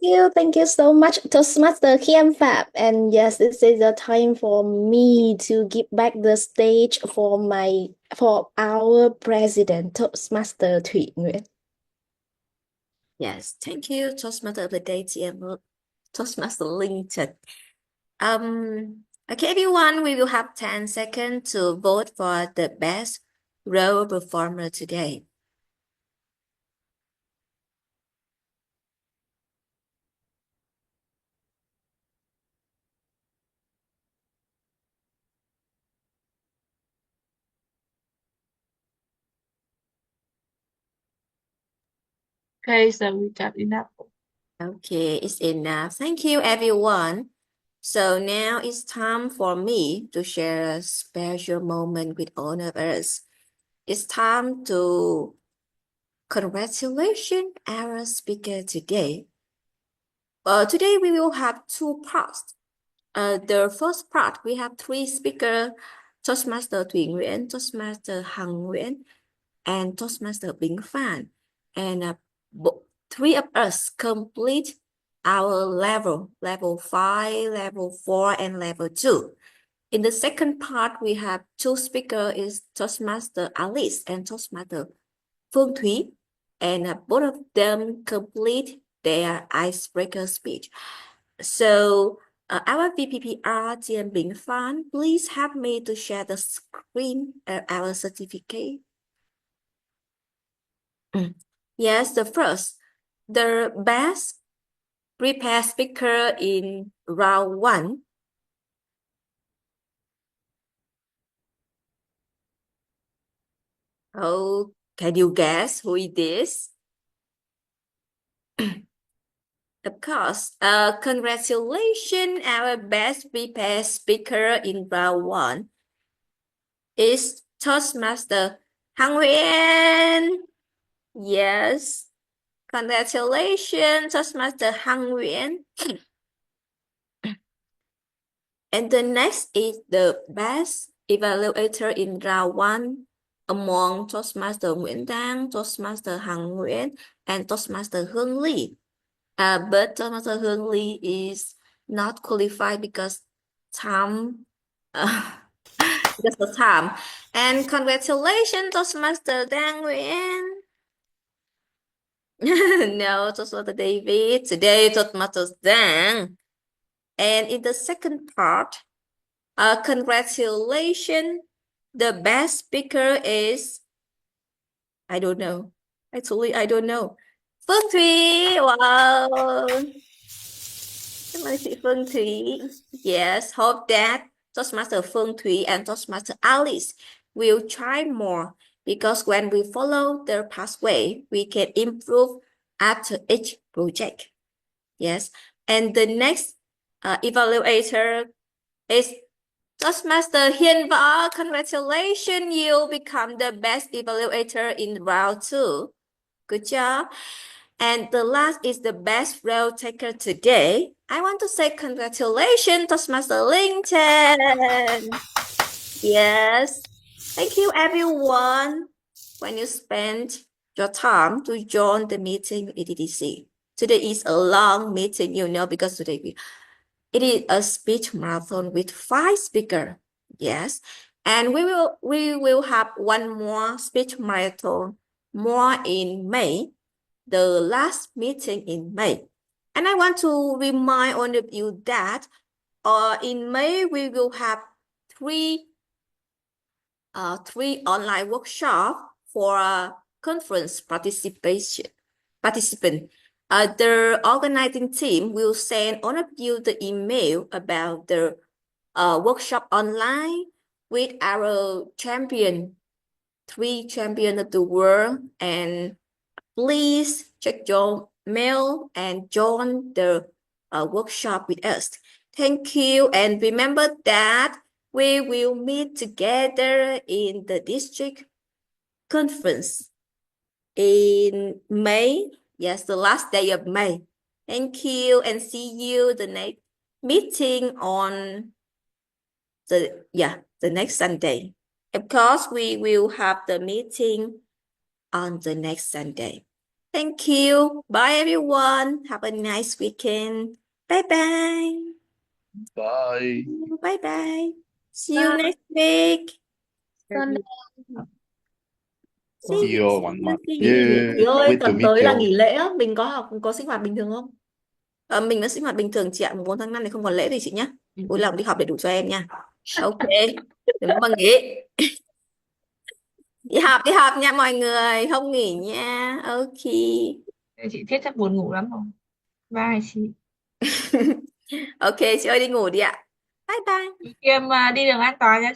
you so much, Toastmaster Khiam Fab. And yes, this is the time for me to give back the stage for our president, Toastmaster Thủy Nguyễn. Yes, thank you, Toastmaster of the Day, TM, Toastmaster Linton. Okay, everyone, we will have 10 seconds to vote for the best role performer today. Okay, so we got enough. Okay, it's enough. Thank you, everyone. So now it's time for me to share a special moment with all of us. It's time to congratulate our speaker today. Today we will have 2 parts. The first part, we have 3 speakers, Toastmaster Thủy Nguyễn, Toastmaster Hằng Nguyễn, and Toastmaster Bính Phan. And 3 of us complete our level 5, level 4, and level 2. In the second part, we have 2 speakers, is Toastmaster Alice and Toastmaster Phương Thúy, and both of them complete their icebreaker speech. So our VPPR TM Bính Phan, please help me to share the screen of our certificate. Yes, the best prepared speaker in round 1. Oh, can you guess who it is? Of course, congratulations, our best prepared speaker in round 1 is Toastmaster Hang Nguyen. Yes, congratulations, Toastmaster Hang Nguyen. And the next is the best evaluator in round 1 among Toastmaster Nguyễn Đăng, Toastmaster Hằng Nguyễn, and Toastmaster Hương Ly. But Toastmaster Hương Ly is not qualified because time, because of time. And congratulations, Toastmaster Đăng Nguyễn. No, Toastmaster David. Today, Toastmaster Đăng. And in the second part, congratulations. The best speaker is, I don't know. Actually, I don't know. Phương Thủy. Wow. Phương Thủy. Yes, hope that Toastmaster Phương Thủy and Toastmaster Alice will try more, because when we follow their pathway, we can improve after each project. Yes. And the next evaluator is Toastmaster Hiên Võ. Congratulations, you become the best evaluator in round 2. Good job. And the last is the best rail taker today. I want to say congratulations, Toastmaster Linton. Yes. Thank you, everyone, when you spend your time to join the meeting with ETTC. Today is a long meeting, because today it is a speech marathon with 5 speakers. Yes. And we will have one more speech marathon more in May, the last meeting in May. And I want to remind all of you that in May we will have three online workshops for conference participant. The organizing team will send all of you the email about the workshop online with our 3 champions of the world, and please check your mail and join the workshop with us. Thank you, and remember that we will meet together in the district conference in May. Yes, the last day of May. Thank you, and see you the next meeting on the next Sunday. Of course, we will have the meeting on the next Sunday. Thank you. Bye, everyone. Have a nice weekend. Bye-bye. Bye. Bye-bye. See you next week. See See you all one month. you. Yeah. Chị ơi, Wait to tuần meet tới là you. nghỉ lễ á, mình có sinh hoạt bình thường không? Mình vẫn sinh hoạt bình thường chị ạ, 4 tháng 5 thì không còn lễ gì chị nhé. Vui lòng đi học để đủ cho em nha. Ok, đừng có mà nghỉ. Đi học nha mọi người, không nghỉ nha. Ok. Chị Thiết chắc buồn ngủ lắm rồi. Bye chị. Ok, chị ơi đi ngủ đi ạ. Bye bye. Chị Kim đi đường an toàn nha.